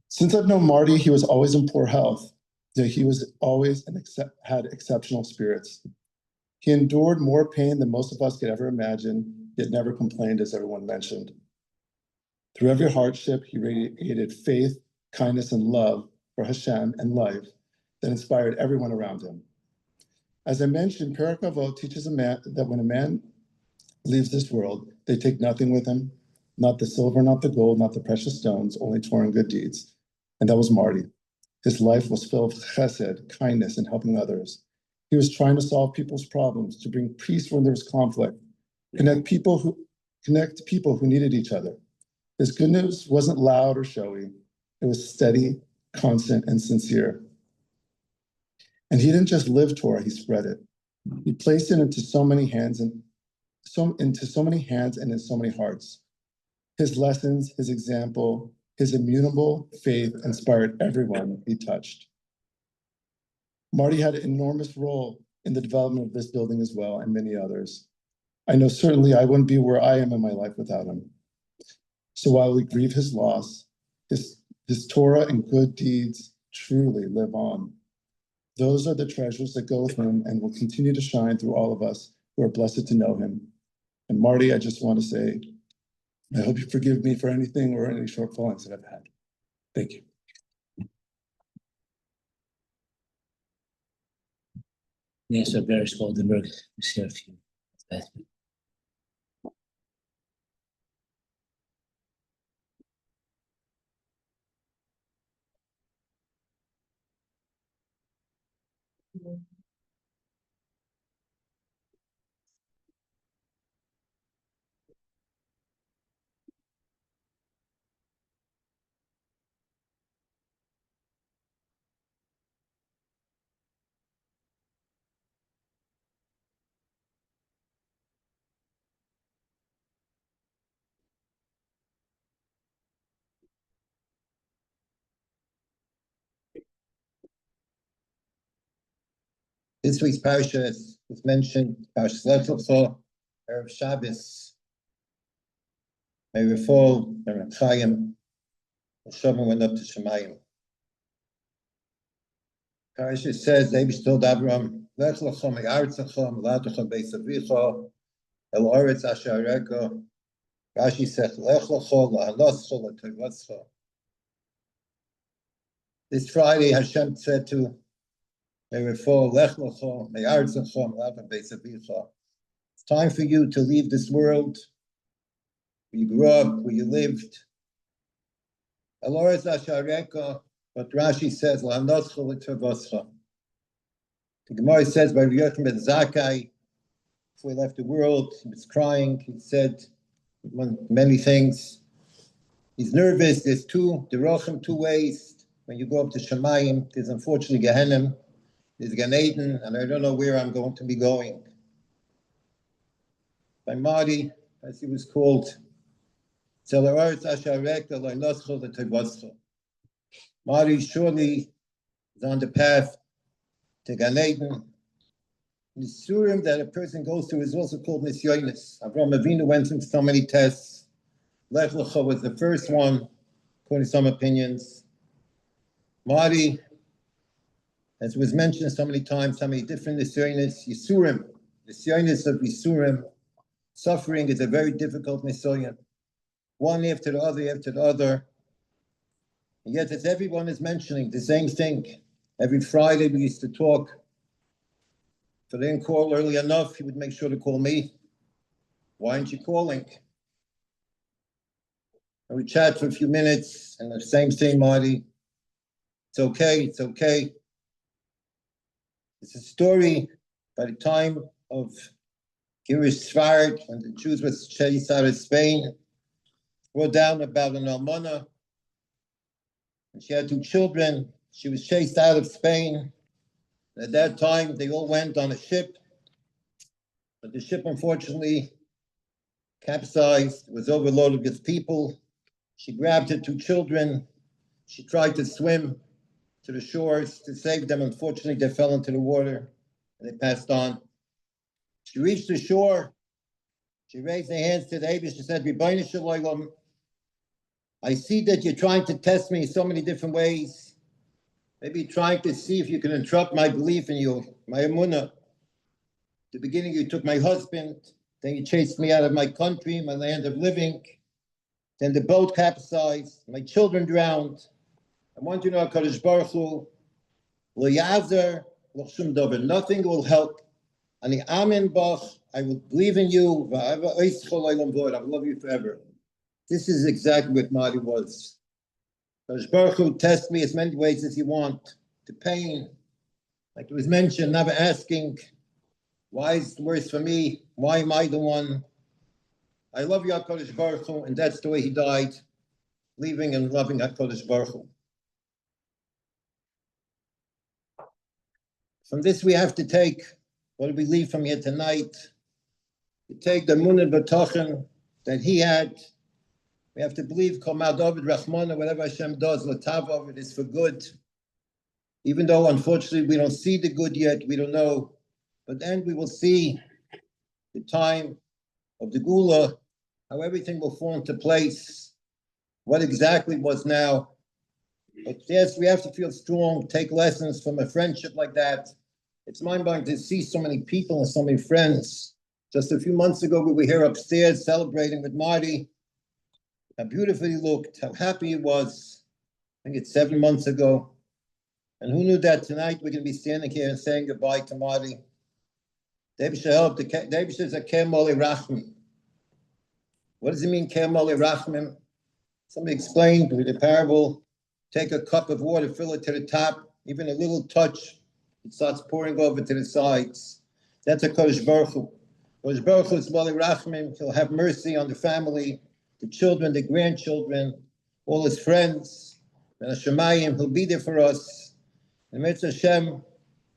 [SPEAKER 10] Since I've known Marty, he was always in poor health. Yet he was always had exceptional spirits. He endured more pain than most of us could ever imagine, yet never complained, as everyone mentioned. Through every hardship, he radiated faith, kindness, and love for Hashem and life that inspired everyone around him. As I mentioned, Perek Avot teaches a man that when a man leaves this world, they take nothing with him, not the silver, not the gold, not the precious stones, only Torah and good deeds. And that was Marty. His life was filled with chesed, kindness, and helping others. He was trying to solve people's problems, to bring peace when there was conflict, connect people who needed each other. His good news wasn't loud or showy. It was steady, constant, and sincere. And he didn't just live Torah, he spread it. He placed it into so many hands and in so many hearts. His lessons, his example, his immutable faith inspired everyone he touched. Marty had an enormous role in the development of this building as well, and many others. I know certainly I wouldn't be where I am in my life without him. So while we grieve his loss, his Torah and good deeds truly live on. Those are the treasures that go with him and will continue to shine through all of us who are blessed to know him. And Marty, I just want to say, I hope you forgive me for anything or any shortfalls that I've had. Thank you.
[SPEAKER 1] Yes, so Barry Goldenberg is here a few.
[SPEAKER 11] This week's parsha is mentioned, Parshas Lech Lecha, Erev Shabbos. May we fall, Reb Chaim, and Shlomo went up to Shemayim. Parsha says, Eibush told Avram, Lech Lecha me'artzecha, me'latecha beis avicha, el oretz asher areka. Rashi says, Lech Lecha la'anoscha la'toivatzcha. This Friday, Hashem said to May we fall, Lech Lecha, me'artzecha, me'latecha beis avicha. It's time for you to leave this world where you grew up, where you lived. Eloretz asher areka, but Rashi says, la'anoscha la'toivatzcha. The Gemara says by Rabbi Yochanan ben Zakkai, before he left the world, he was crying. He said many things. He's nervous. There's two ways. When you go up to Shemayim, there's unfortunately Gehenna, there's Gan Eden, and I don't know where I'm going to be going. By Marty, as he was called, Marty surely is on the path to Gan Eden. The surim that a person goes through is also called nisyonis. Avraham Avinu went through so many tests. Lech Lecha was the first one, according to some opinions. Marty, as was mentioned so many times, so many different nisyonis, Yisurim, nisyonis of Yisurim. Suffering is a very difficult nisyon. One after the other. And yet, as everyone is mentioning, the same thing. Every Friday we used to talk. If I didn't call early enough, he would make sure to call me. Why aren't you calling? And we chat for a few minutes, and the same thing, Marty. It's okay. It's a story by the time of Girish Svard, when the Jews were chased out of Spain, wrote down about an almana. And she had two children. She was chased out of Spain. At that time, they all went on a ship, but the ship unfortunately capsized, was overloaded with people, She grabbed her 2 children. She tried to swim to the shores to save them. Unfortunately, they fell into the water and they passed on. She reached the shore. She raised her hands to the Abba. She said, Ribono Shel Olam, I see that you're trying to test me in so many different ways. Maybe trying to see if you can interrupt my belief in you, my emunah. At the beginning, you took my husband. Then you chased me out of my country, my land of living. Then the boat capsized. My children drowned. I want you to know, HaKadosh Baruch Hu, lo yazer, lo shum dover. Nothing will help. Ani amen bach. I will believe in you. I will love you forever. This is exactly what Marty was. HaKadosh Baruch Hu tests me as many ways as you want. The pain, like it was mentioned, never asking, why is it worse for me? Why am I the one? I love you, HaKadosh Baruch Hu, and that's the way he died, leaving and loving HaKadosh Baruch Hu. From this, we have to take, what do we leave from here tonight? To take the Munah B'tochen that he had. We have to believe, Kol Ma David Rachmana, whatever Hashem does, L'tav of it is for good. Even though, unfortunately, we don't see the good yet, we don't know. But then we will see the time of the Gula, how everything will fall into place, what exactly was now. But yes, we have to feel strong, take lessons from a friendship like that. It's mind-blowing to see so many people and so many friends. Just a few months ago, we were here upstairs celebrating with Marty. How beautiful he looked, how happy he was. I think it's 7 months ago. And who knew that tonight we're going to be standing here and saying goodbye to Marty? David help. David says a Kemoli Rachman. What does it mean, Kemoli Rachman? Somebody explained with the parable, take a cup of water, fill it to the top, even a little touch, it starts pouring over to the sides. That's a Kodesh Baruch Hu. Kodesh Baruch Hu is Moli Rachman. He'll have mercy on the family, the children, the grandchildren, all his friends. And Hashemayim, he'll be there for us. And Mitzvah Hashem,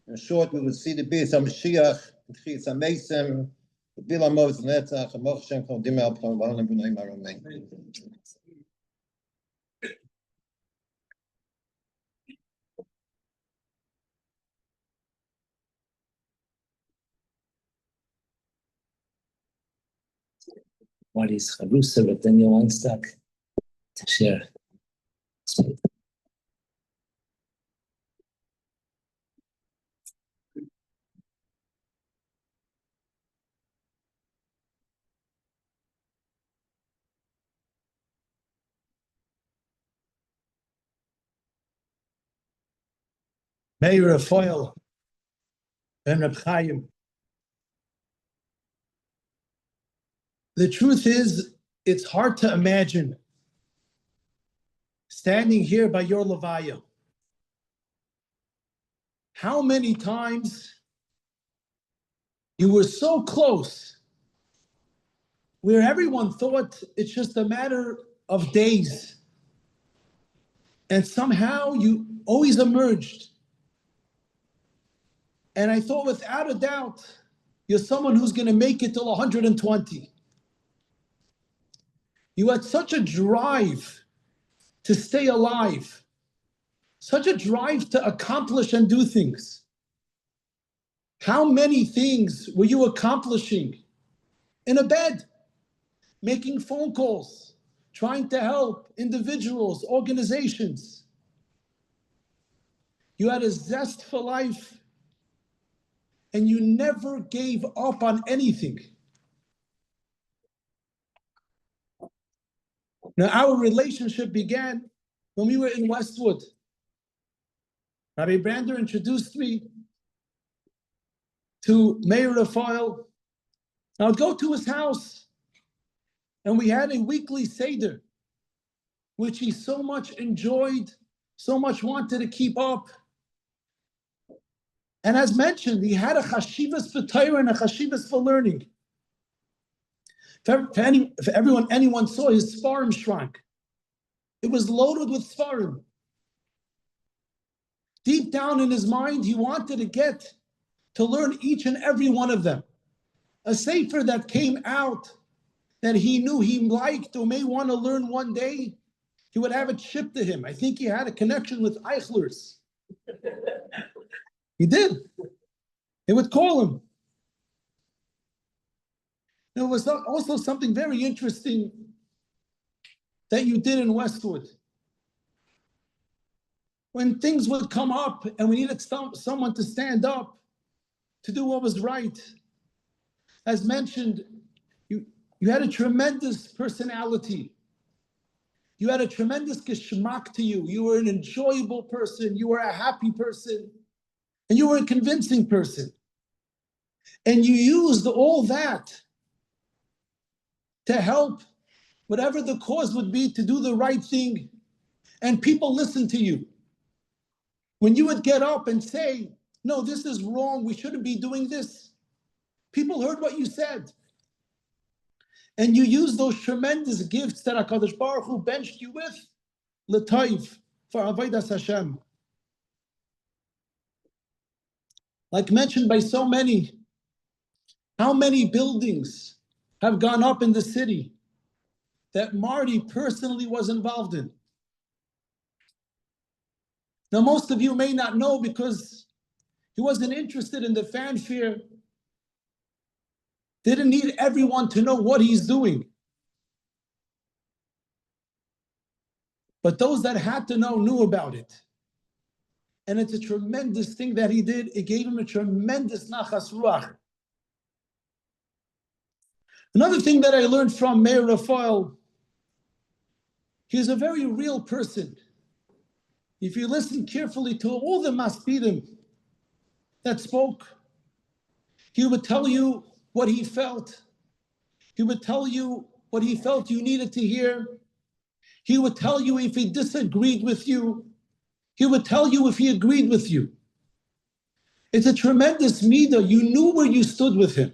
[SPEAKER 11] in short, we will see the Beis HaMashiach, the Chiyas HaMesim, the Bila Mos Netzach, and Moch Shem Kol Dimei Al-Pam, V'Alam B'nai Maramei.
[SPEAKER 1] Marty's Charusa, but then you want stuck to share.
[SPEAKER 12] Meir Rafael and Reb Chaim. The truth is, it's hard to imagine standing here by your Levaya. How many times you were so close, where everyone thought it's just a matter of days, and somehow you always emerged. And I thought, without a doubt, you're someone who's going to make it till 120. You had such a drive to stay alive, such a drive to accomplish and do things. How many things were you accomplishing in a bed, making phone calls, trying to help individuals, organizations? You had a zest for life, and you never gave up on anything. Now, our relationship began when we were in Westwood. Rabbi Brander introduced me to Meir Rafael. I would go to his house, and we had a weekly Seder, which he so much enjoyed, so much wanted to keep up. And as mentioned, he had a chashivas for Torah and a chashivas for learning. If anyone saw his Sfarim shrunk, it was loaded with Sfarim. Deep down in his mind, he wanted to get to learn each and every one of them. A sefer that came out that he knew he liked or may want to learn one day, He would have it shipped to him. I think he had a connection with Eichlers. He did. He would call him. There was also something very interesting that you did in Westwood. When things would come up and we needed someone to stand up to do what was right, as mentioned, you had a tremendous personality. You had a tremendous geschmack to you. You were an enjoyable person. You were a happy person. And you were a convincing person. And you used all that to help whatever the cause would be to do the right thing. And people listened to you. When you would get up and say, no, this is wrong, we shouldn't be doing this, people heard what you said. And you used those tremendous gifts that HaKadosh Baruch Hu benched you with, l'tayv, for Avodas Hashem. Like mentioned by so many, how many buildings have gone up in the city that Marty personally was involved in? Now, most of you may not know because he wasn't interested in the fanfare. Didn't need everyone to know what he's doing. But those that had to know knew about it. And it's a tremendous thing that he did. It gave him a tremendous nachas ruach. Another thing that I learned from Meir Rafael, he's a very real person. If you listen carefully to all the maspidim that spoke, he would tell you what he felt. He would tell you what he felt you needed to hear. He would tell you if he disagreed with you. He would tell you if he agreed with you. It's a tremendous midah. You knew where you stood with him.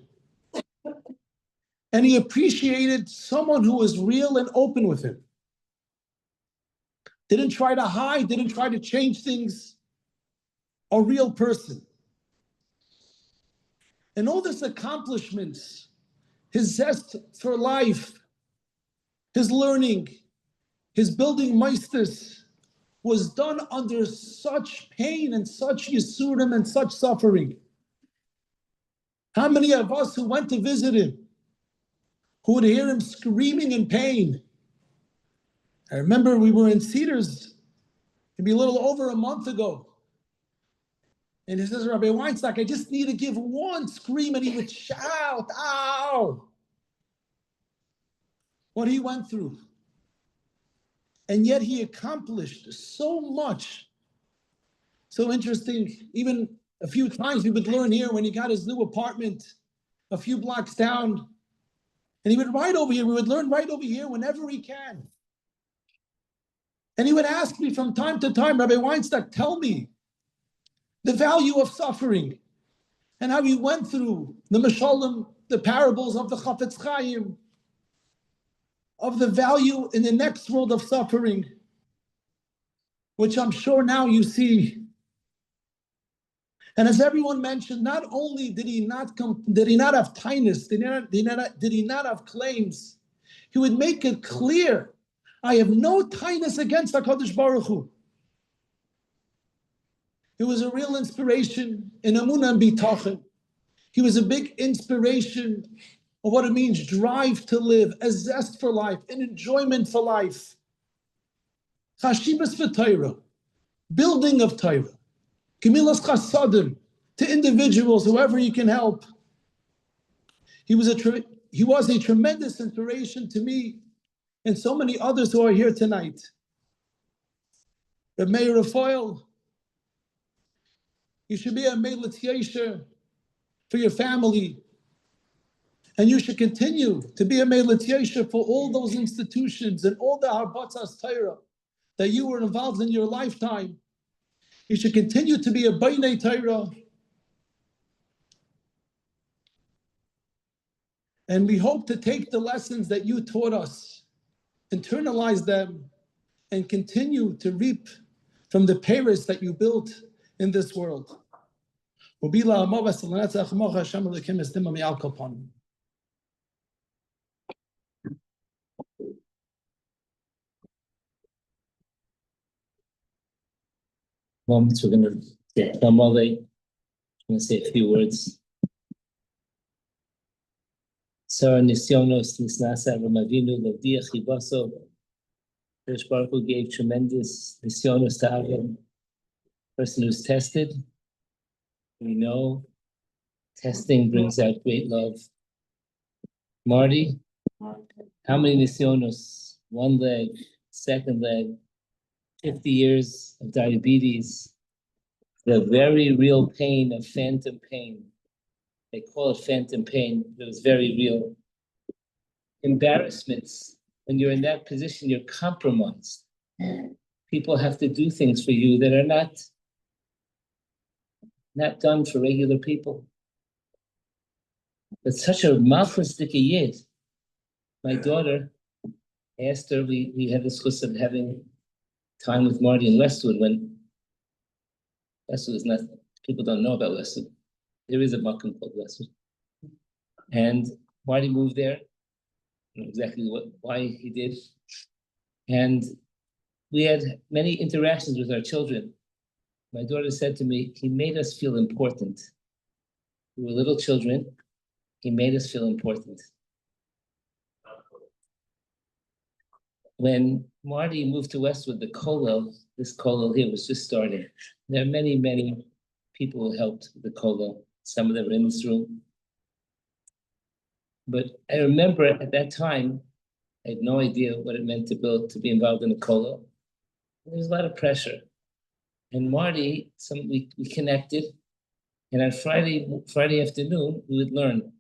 [SPEAKER 12] And he appreciated someone who was real and open with him. Didn't try to hide, didn't try to change things. A real person. And all these accomplishments, his zest for life, his learning, his building meisters, was done under such pain and such yisurim and such suffering. How many of us who went to visit him, who would hear him screaming in pain? I remember we were in Cedars, maybe a little over a month ago. And he says, Rabbi Weinstock, I just need to give one scream, and he would shout, ow! What he went through. And yet he accomplished so much. So interesting, even a few times we would learn here when he got his new apartment a few blocks down, and he would write over here, we would learn right over here whenever he can. And he would ask me from time to time, Rabbi Weinstock, tell me the value of suffering and how he went through the Meshalim, the parables of the Chafetz Chaim, of the value in the next world of suffering, which I'm sure now you see. And as everyone mentioned, not only did he not have tinus, did he not have claims, he would make it clear, I have no tinus against HaKadosh Baruch Hu. He was a real inspiration in Emunah and Bitachon. He was a big inspiration of what it means, drive to live, a zest for life, an enjoyment for life. Chashibas for Torah, building of Torah, Gemilas Chasadim, to individuals, whoever you can help. He was a tremendous inspiration to me and so many others who are here tonight. Reb Meir Rafael, you should be a Meilat Yesher for your family. And you should continue to be a Meilat Yesher for all those institutions and all the Harbatzas Torah that you were involved in your lifetime. You should continue to be a Beinei Torah. And we hope to take the lessons that you taught us, internalize them, and continue to reap from the Paris that you built in this world.
[SPEAKER 1] moments. We're going to get Kamale. I'm going to say a few words. Sar Nisyonos Nisnasa Ramavinu Lavdia Chibaso. Hirsch Baruch Hu gave tremendous Nisyonos to Avram. Person who's tested. We know testing brings out great love. Marty, how many Nisyonos? One leg, second leg, 50 years of diabetes, the very real pain of phantom pain. They call it phantom pain, but it was very real. Embarrassments. When you're in that position, you're compromised. People have to do things for you that are not done for regular people. But such a malchustic yid. My daughter asked her, we had this discussion of having time with Marty in Westwood when Westwood is not, people don't know about Westwood. There is a makom called Westwood. And Marty moved there. I don't know exactly why he did. And we had many interactions with our children. My daughter said to me, he made us feel important. We were little children. He made us feel important. When Marty moved to Westwood, the Kollel, this Kollel here was just starting. There are many, many people who helped with the Kollel. Some of them are in this room. But I remember at that time, I had no idea what it meant to be involved in a Kollel. There was a lot of pressure. And Marty, we connected. And on Friday afternoon, we would learn.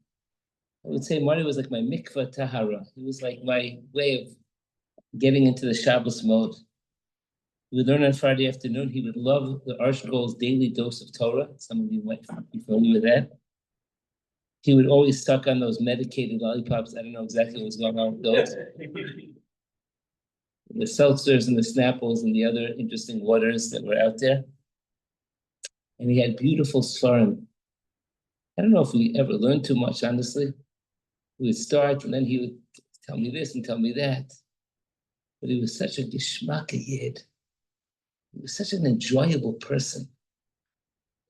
[SPEAKER 1] I would say Marty was like my mikvah tahara. He was like my way of getting into the Shabbos mode. We would learn on Friday afternoon. He would love the ArtScroll's daily dose of Torah. Some of you might be familiar with that. He would always suck on those medicated lollipops. I don't know exactly what was going on with those. The seltzers and the Snapples and the other interesting waters that were out there. And he had beautiful svarim. I don't know if we ever learned too much, honestly. We would start and then he would tell me this and tell me that. But he was such a geschmack yid. He was such an enjoyable person.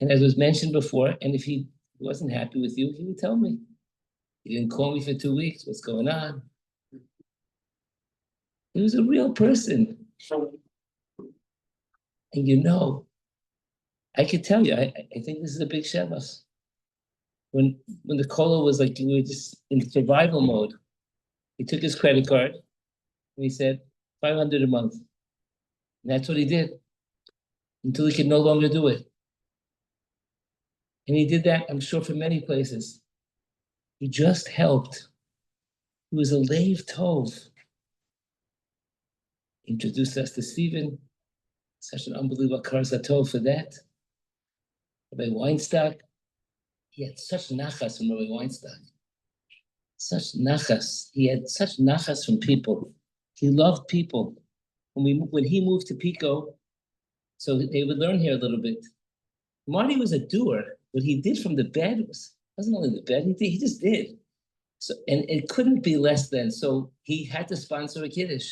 [SPEAKER 1] And as was mentioned before, and if he wasn't happy with you, he would tell me. He didn't call me for 2 weeks. What's going on? He was a real person. And you know, I could tell you, I think this is a big shevach. When the Kollel was like, we were just in survival mode, he took his credit card and he said, $500 a month. And that's what he did until he could no longer do it. And he did that, I'm sure, for many places. He just helped. He was a leiv tov. Introduced us to Stephen. Such an unbelievable karzatov for that. Rabbi Weinstock. He had such nachas from Rabbi Weinstock. Such nachas. He had such nachas from people. He loved people. When he moved to Pico, so they would learn here a little bit. Marty was a doer. What he did from the bed wasn't only the bed, he just did. So, and it couldn't be less than, so he had to sponsor a kiddush.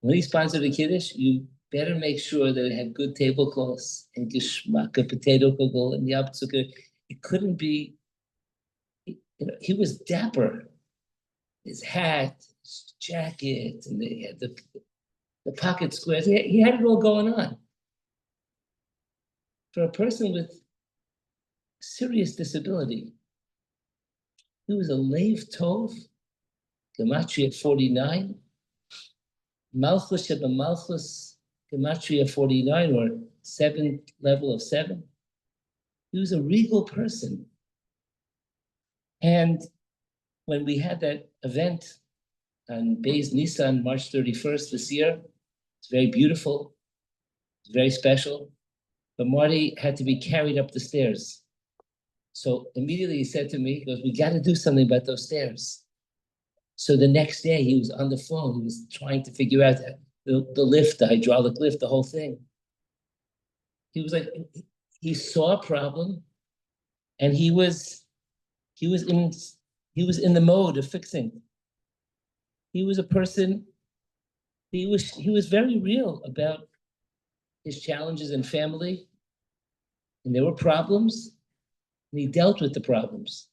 [SPEAKER 1] When he sponsored a kiddush, you better make sure that it had good tablecloths and geschmack, potato kugel and yapzucker. It couldn't be, he was dapper. His hat, his jacket, and they had the pocket squares. He had it all going on. For a person with serious disability, he was a leiv tov, gematria 49, malchus sheba malchus, gematria 49, or 7th level of 7. He was a regal person. And when we had that event on Beis Nisan, March 31st this year, it's very beautiful, it's very special. But Marty had to be carried up the stairs. So immediately he said to me, he goes, we got to do something about those stairs. So the next day he was on the phone. He was trying to figure out the lift, the hydraulic lift, the whole thing. He was like, he saw a problem and he was in the mode of fixing. He was a person, he was very real about his challenges in family, and there were problems, and he dealt with the problems.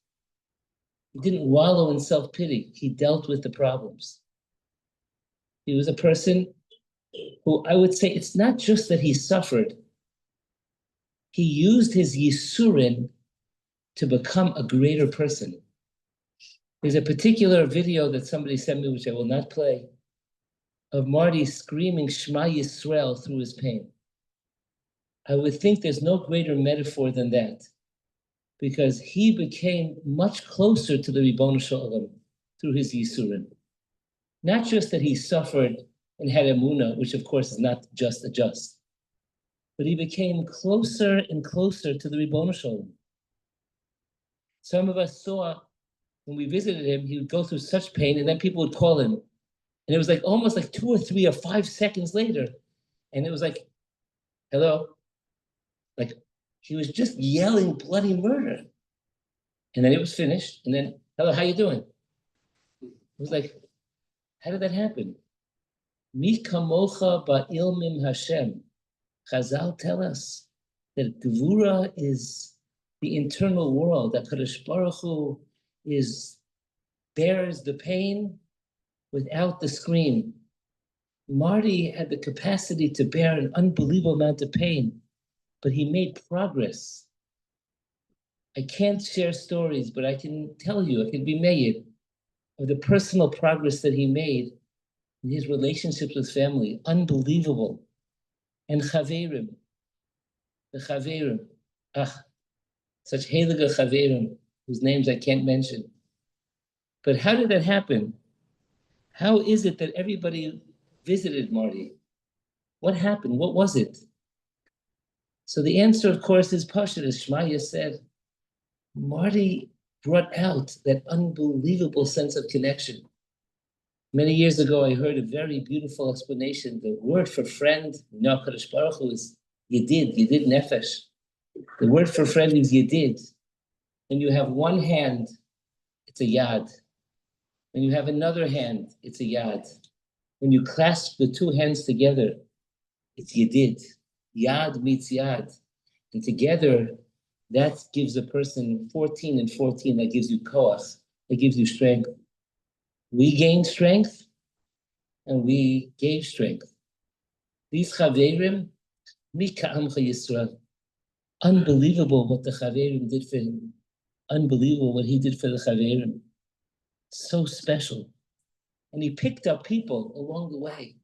[SPEAKER 1] He didn't wallow in self-pity. He dealt with the problems. He was a person who, I would say, it's not just that he suffered. He used his Yisurin to become a greater person. There's a particular video that somebody sent me, which I will not play, of Marty screaming Shema Yisrael through his pain. I would think there's no greater metaphor than that, because he became much closer to the Ribono Shel Olam through his Yisurin. Not just that he suffered and had emunah, which of course is not just a just, but he became closer and closer to the Ribono Shel Olam. Some of us saw when we visited him, he would go through such pain, and then people would call him, and it was like almost like 2 or 3 or 5 seconds later, and it was like, hello, like he was just yelling bloody murder, and then it was finished, and then, hello, how you doing? It was like, how did that happen? Mi kamocha ba'ilmim Hashem. Chazal tell us that Gevura is the internal world, that Kadosh Baruch Hu bears the pain without the scream. Marty had the capacity to bear an unbelievable amount of pain, but he made progress. I can't share stories, but I can tell you, it can be made, of the personal progress that he made in his relationships with family. Unbelievable. And Chaverim, the Chaverim, such heilige Chaverim, whose names I can't mention. But how did that happen? How is it that everybody visited Marty? What happened? What was it? So the answer, of course, is Pashut, as Shmaya said. Marty brought out that unbelievable sense of connection. Many years ago, I heard a very beautiful explanation. The word for friend, Kadosh Baruch Hu, is Yedid Nefesh. The word for friend is Yedid. When you have one hand, it's a Yad. When you have another hand, it's a Yad. When you clasp the 2 hands together, it's Yedid. Yad meets Yad. And together, that gives a person 14 and 14, that gives you koach, that gives you strength. We gained strength, and we gave strength. These Chaverim, mi ka'amcha Yisrael. Unbelievable what the Chaverim did for him. Unbelievable what he did for the Chaverim. So special. And he picked up people along the way.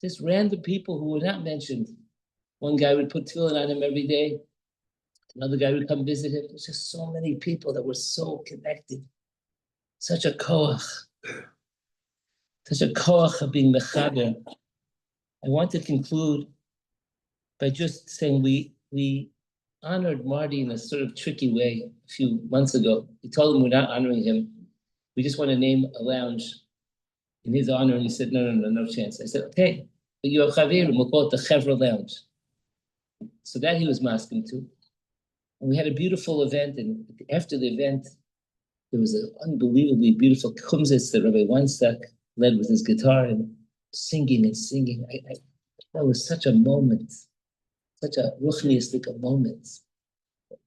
[SPEAKER 1] Just random people who were not mentioned. One guy would put tefillin on him every day. Another guy would come visit him. There's just so many people that were so connected. Such a koach. Such a koach of being mechaber. I want to conclude by just saying we honored Marty in a sort of tricky way a few months ago. We told him we're not honoring him. We just want to name a lounge in his honor. And he said, no chance. I said, okay, but you have Chaverim, we'll call it the Chevra Lounge. So that he was masking to. And we had a beautiful event, and after the event, there was an unbelievably beautiful kumzitz that Rabbi Weinstock led with his guitar and singing and singing. That was such a moment, such a ruchniistic moment.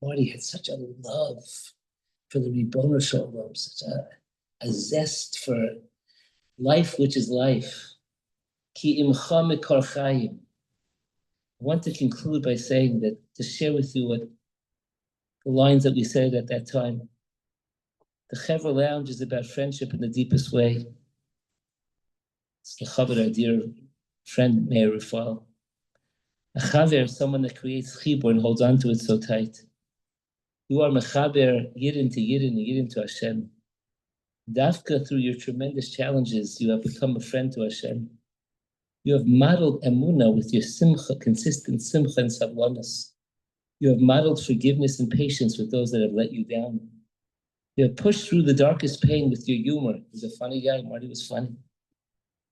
[SPEAKER 1] Marty had such a love for the Ribono Shel Olam, such a zest for life, which is life. Ki imcha mikor chayim. I want to conclude by saying that, to share with you what the lines that we said at that time. The Chevra Lounge is about friendship in the deepest way. It's the Chavod, our dear friend, Meir Rufal. A Chaver, someone that creates chibur and holds on to it so tight. You are Mechaber Yidin to Yidin and Yidin to Hashem. Dafka, through your tremendous challenges, you have become a friend to Hashem. You have modeled emunah with your simcha, consistent simcha and savlanas. You have modeled forgiveness and patience with those that have let you down. You have pushed through the darkest pain with your humor. He's a funny guy. Marty was funny.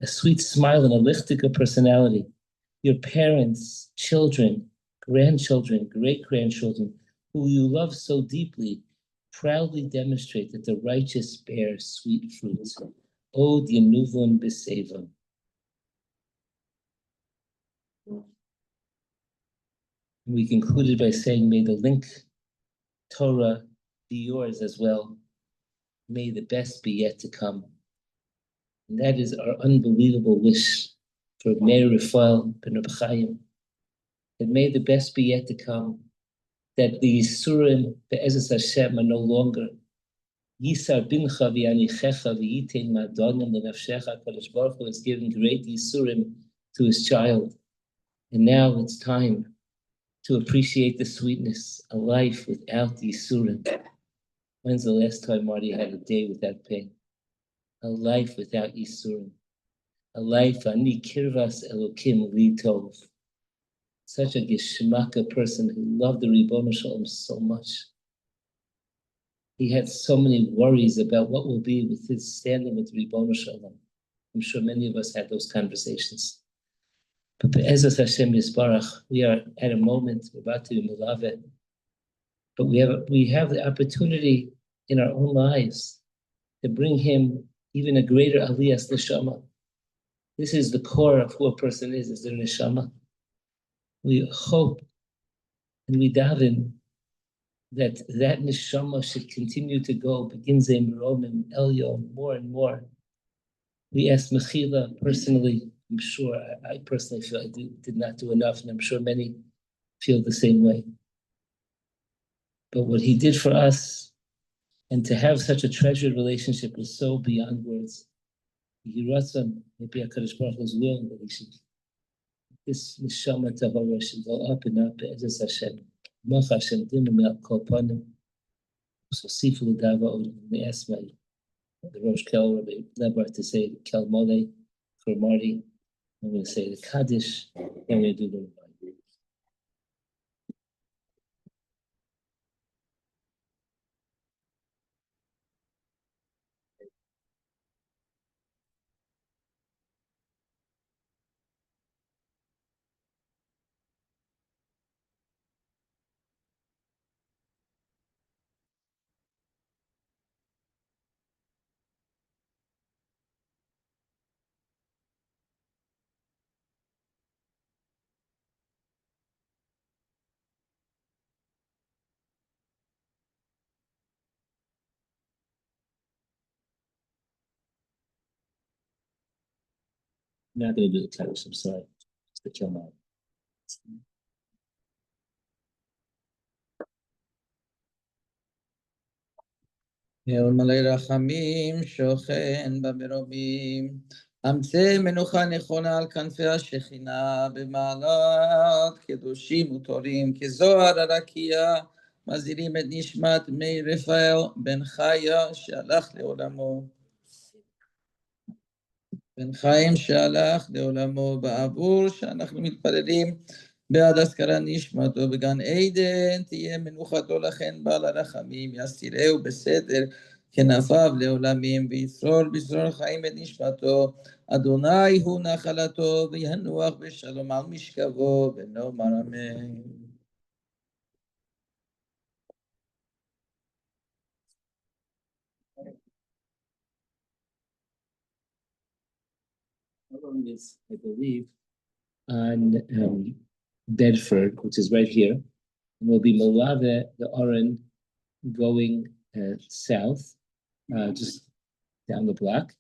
[SPEAKER 1] A sweet smile and a lichtige personality. Your parents, children, grandchildren, great-grandchildren, who you love so deeply, proudly demonstrate that the righteous bear sweet fruits. Od Yenuvon B'Seva. And we concluded by saying, may the link Torah be yours as well. May the best be yet to come. And that is our unbelievable wish for Meir Rafael ben Reb Chaim, that may the best be yet to come, that the Yisurim be'ezes Hashem are no longer Yisar bincha v'yanichecha v'yitein ma'adonim l'nafshecha. HaKadosh Baruch Hu has given great Yisurim to his child. And now it's time to appreciate the sweetness, a life without Yisurim. When's the last time Marty had a day without pain? A life without Yisurim. A life, ani kirvas elokim li tov. Such a geshmaka person who loved the Ribono Shalom so much. He had so many worries about what will be with his standing with Ribono Shalom. I'm sure many of us had those conversations. But Be'ezras Hashem Yisbarach, we are at a moment, we're about to be Melavet, but we have the opportunity in our own lives to bring him even a greater aliyas neshama. This is the core of who a person is their neshama. We hope and we daven that neshama should continue to go, begins a meromim elyon, more and more. We asked Mechila personally. I'm sure I personally feel I did not do enough, and I'm sure many feel the same way. But what he did for us, and to have such a treasured relationship, was so beyond words. Yiratzon, maybe HaKadosh Baruch Hu's will that he should, this neshama tahora should go up and up. Be'ezras Hashem, Mach Hashem dimim kol panim. So sifu l'dava odom. We asked the Rosh Kel Rabbi Lebar to say the Kel Mole for Marty. I'm going to say the Kaddish, then we're going to do the Levaya. I'm not going to do the Kaddish, I'm sorry. It's the Kelman.
[SPEAKER 5] יאור מלא רחמים שוכן במרומים, אמצא מנוחה נכונה על כנפי השכינה, במעלת קדושים וטהורים, כזוהר הרקיע, מזהירים את נשמת מאיר רפאל בן חיה שהלך לעולמו. בן חיים שהלך לעולמו, בעבור שאנחנו מתפללים בעד הזכרת נשמתו בגן עדן, תהיה מנוחתו לכן בעל הרחמים, יסירהו בסתר כנפיו לעולמים, ויצרור בצרור חיים את נשמתו, אדוני הוא נחלתו, וינוח בשלום על משכבו, ונאמר אמן.
[SPEAKER 1] Is, I believe, on Bedford, which is right here, and we'll be Malave, the Oren, going south, just down the block.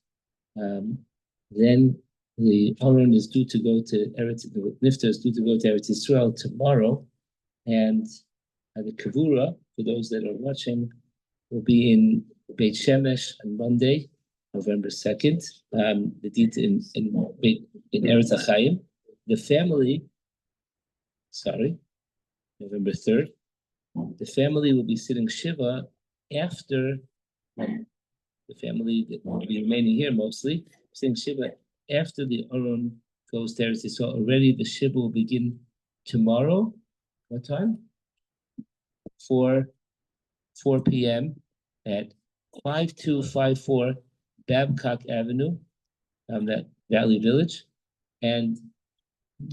[SPEAKER 1] Then the Oren is due to go to Eretz, the Nifta is due to go to Eretz Yisrael tomorrow, and the Kavura, for those that are watching, will be in Beit Shemesh on Monday, November 2nd, the detail in Eretz HaChaim. The family, November 3rd, the family will be sitting Shiva after, the family that will be remaining here mostly, sitting Shiva after the Aron goes to Eretz Yisrael. Already the Shiva will begin tomorrow. What time? 4 p.m. at 5254 Babcock Avenue, that Valley Village, and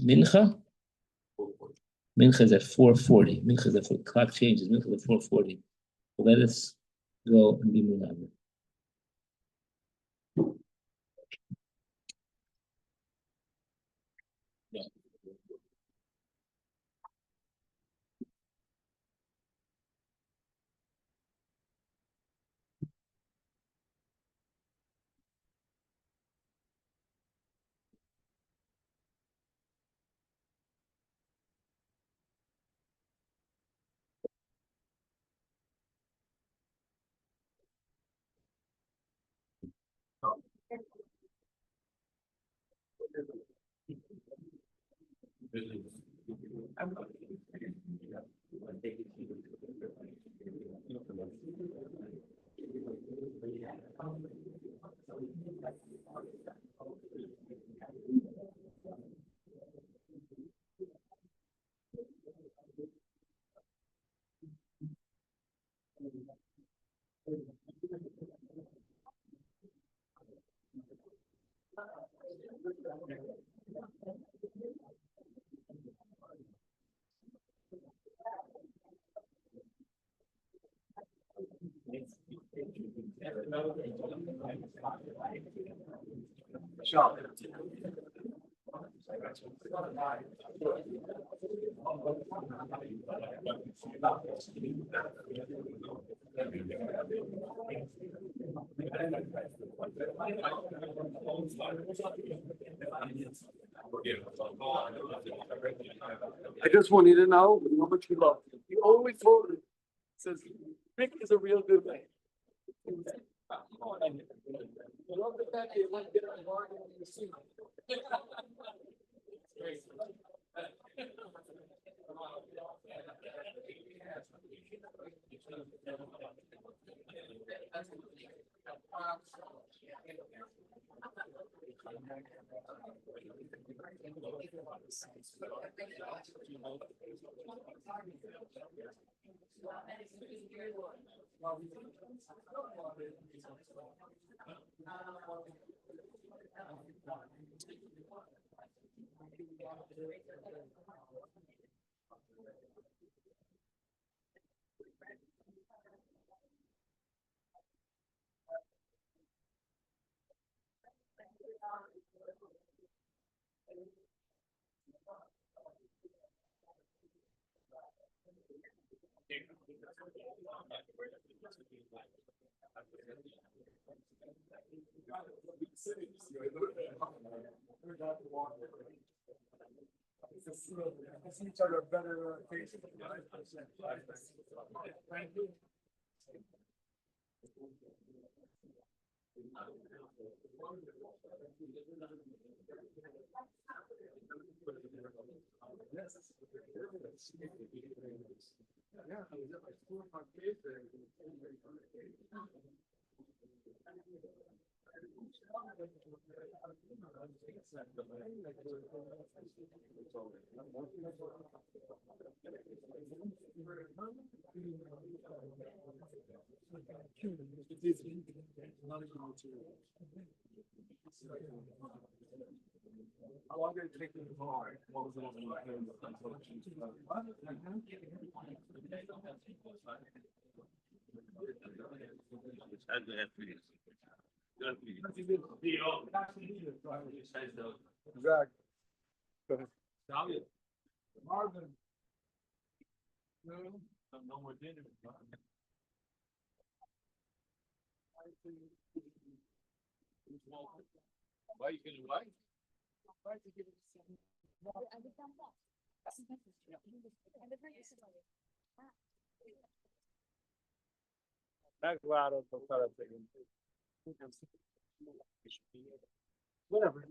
[SPEAKER 1] Mincha is at 4:40. Mincha is at 4. Clock changes. Mincha is at 4:40. So let us go and be Muhammad.
[SPEAKER 13] I just want you to know how much you love him. He always told me, says, Rick is a real good man. I love the fact that you want to get a bargain when you see him. Each other better cases. Thank you. How long did it take you to bar? What was it like? Exactly. Marvin. No more dinner. Why you gonna what? Whatever.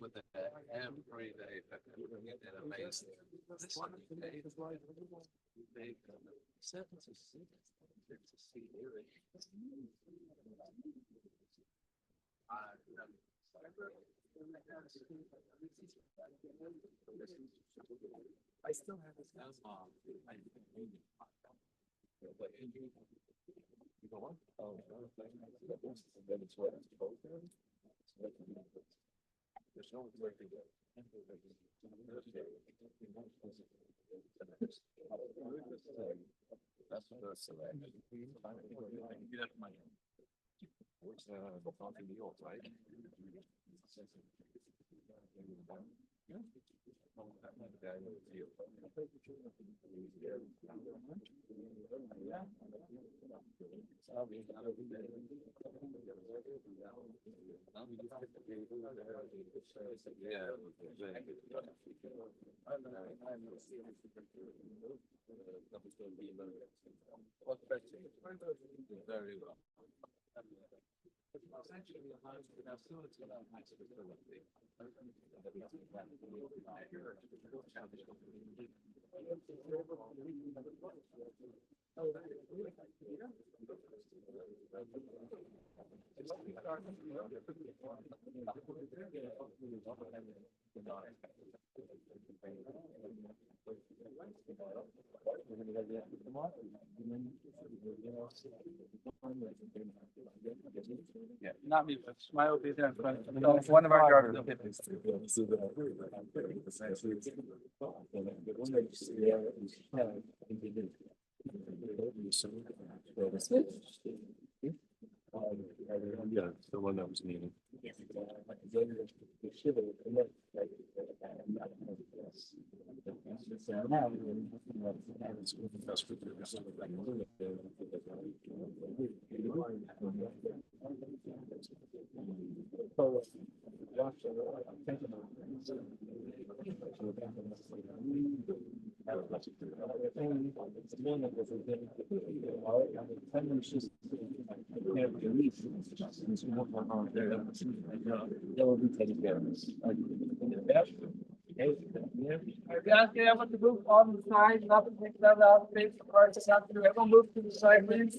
[SPEAKER 13] With that every day, that amazing. This one day, they seven to six to see here. I still have this house on. You go on? Oh, no. Then it's what it's supposed to be.
[SPEAKER 3] Very well.
[SPEAKER 13] Yeah, not me, but Smile will be there in front. No, one of our drivers will be
[SPEAKER 3] Yeah, it's the one that was needed.
[SPEAKER 13] Okay, I want to move on the side, not to take that out, face the cars, just have to, everyone move to the side, please.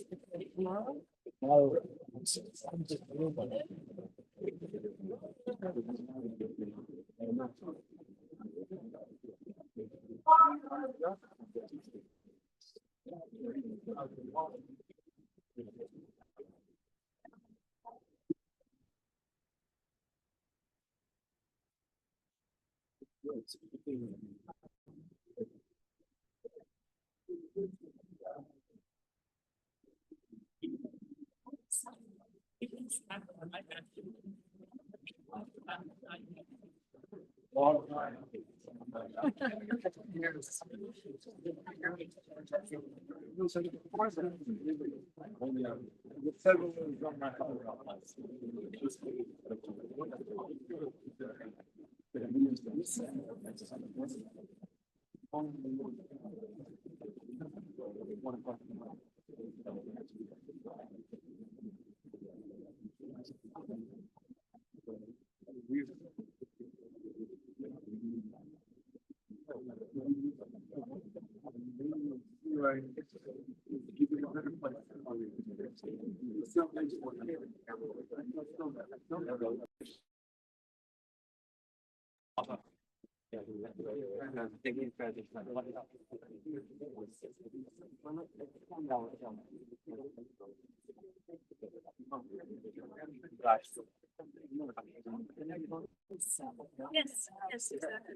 [SPEAKER 14] Yes, yes, exactly.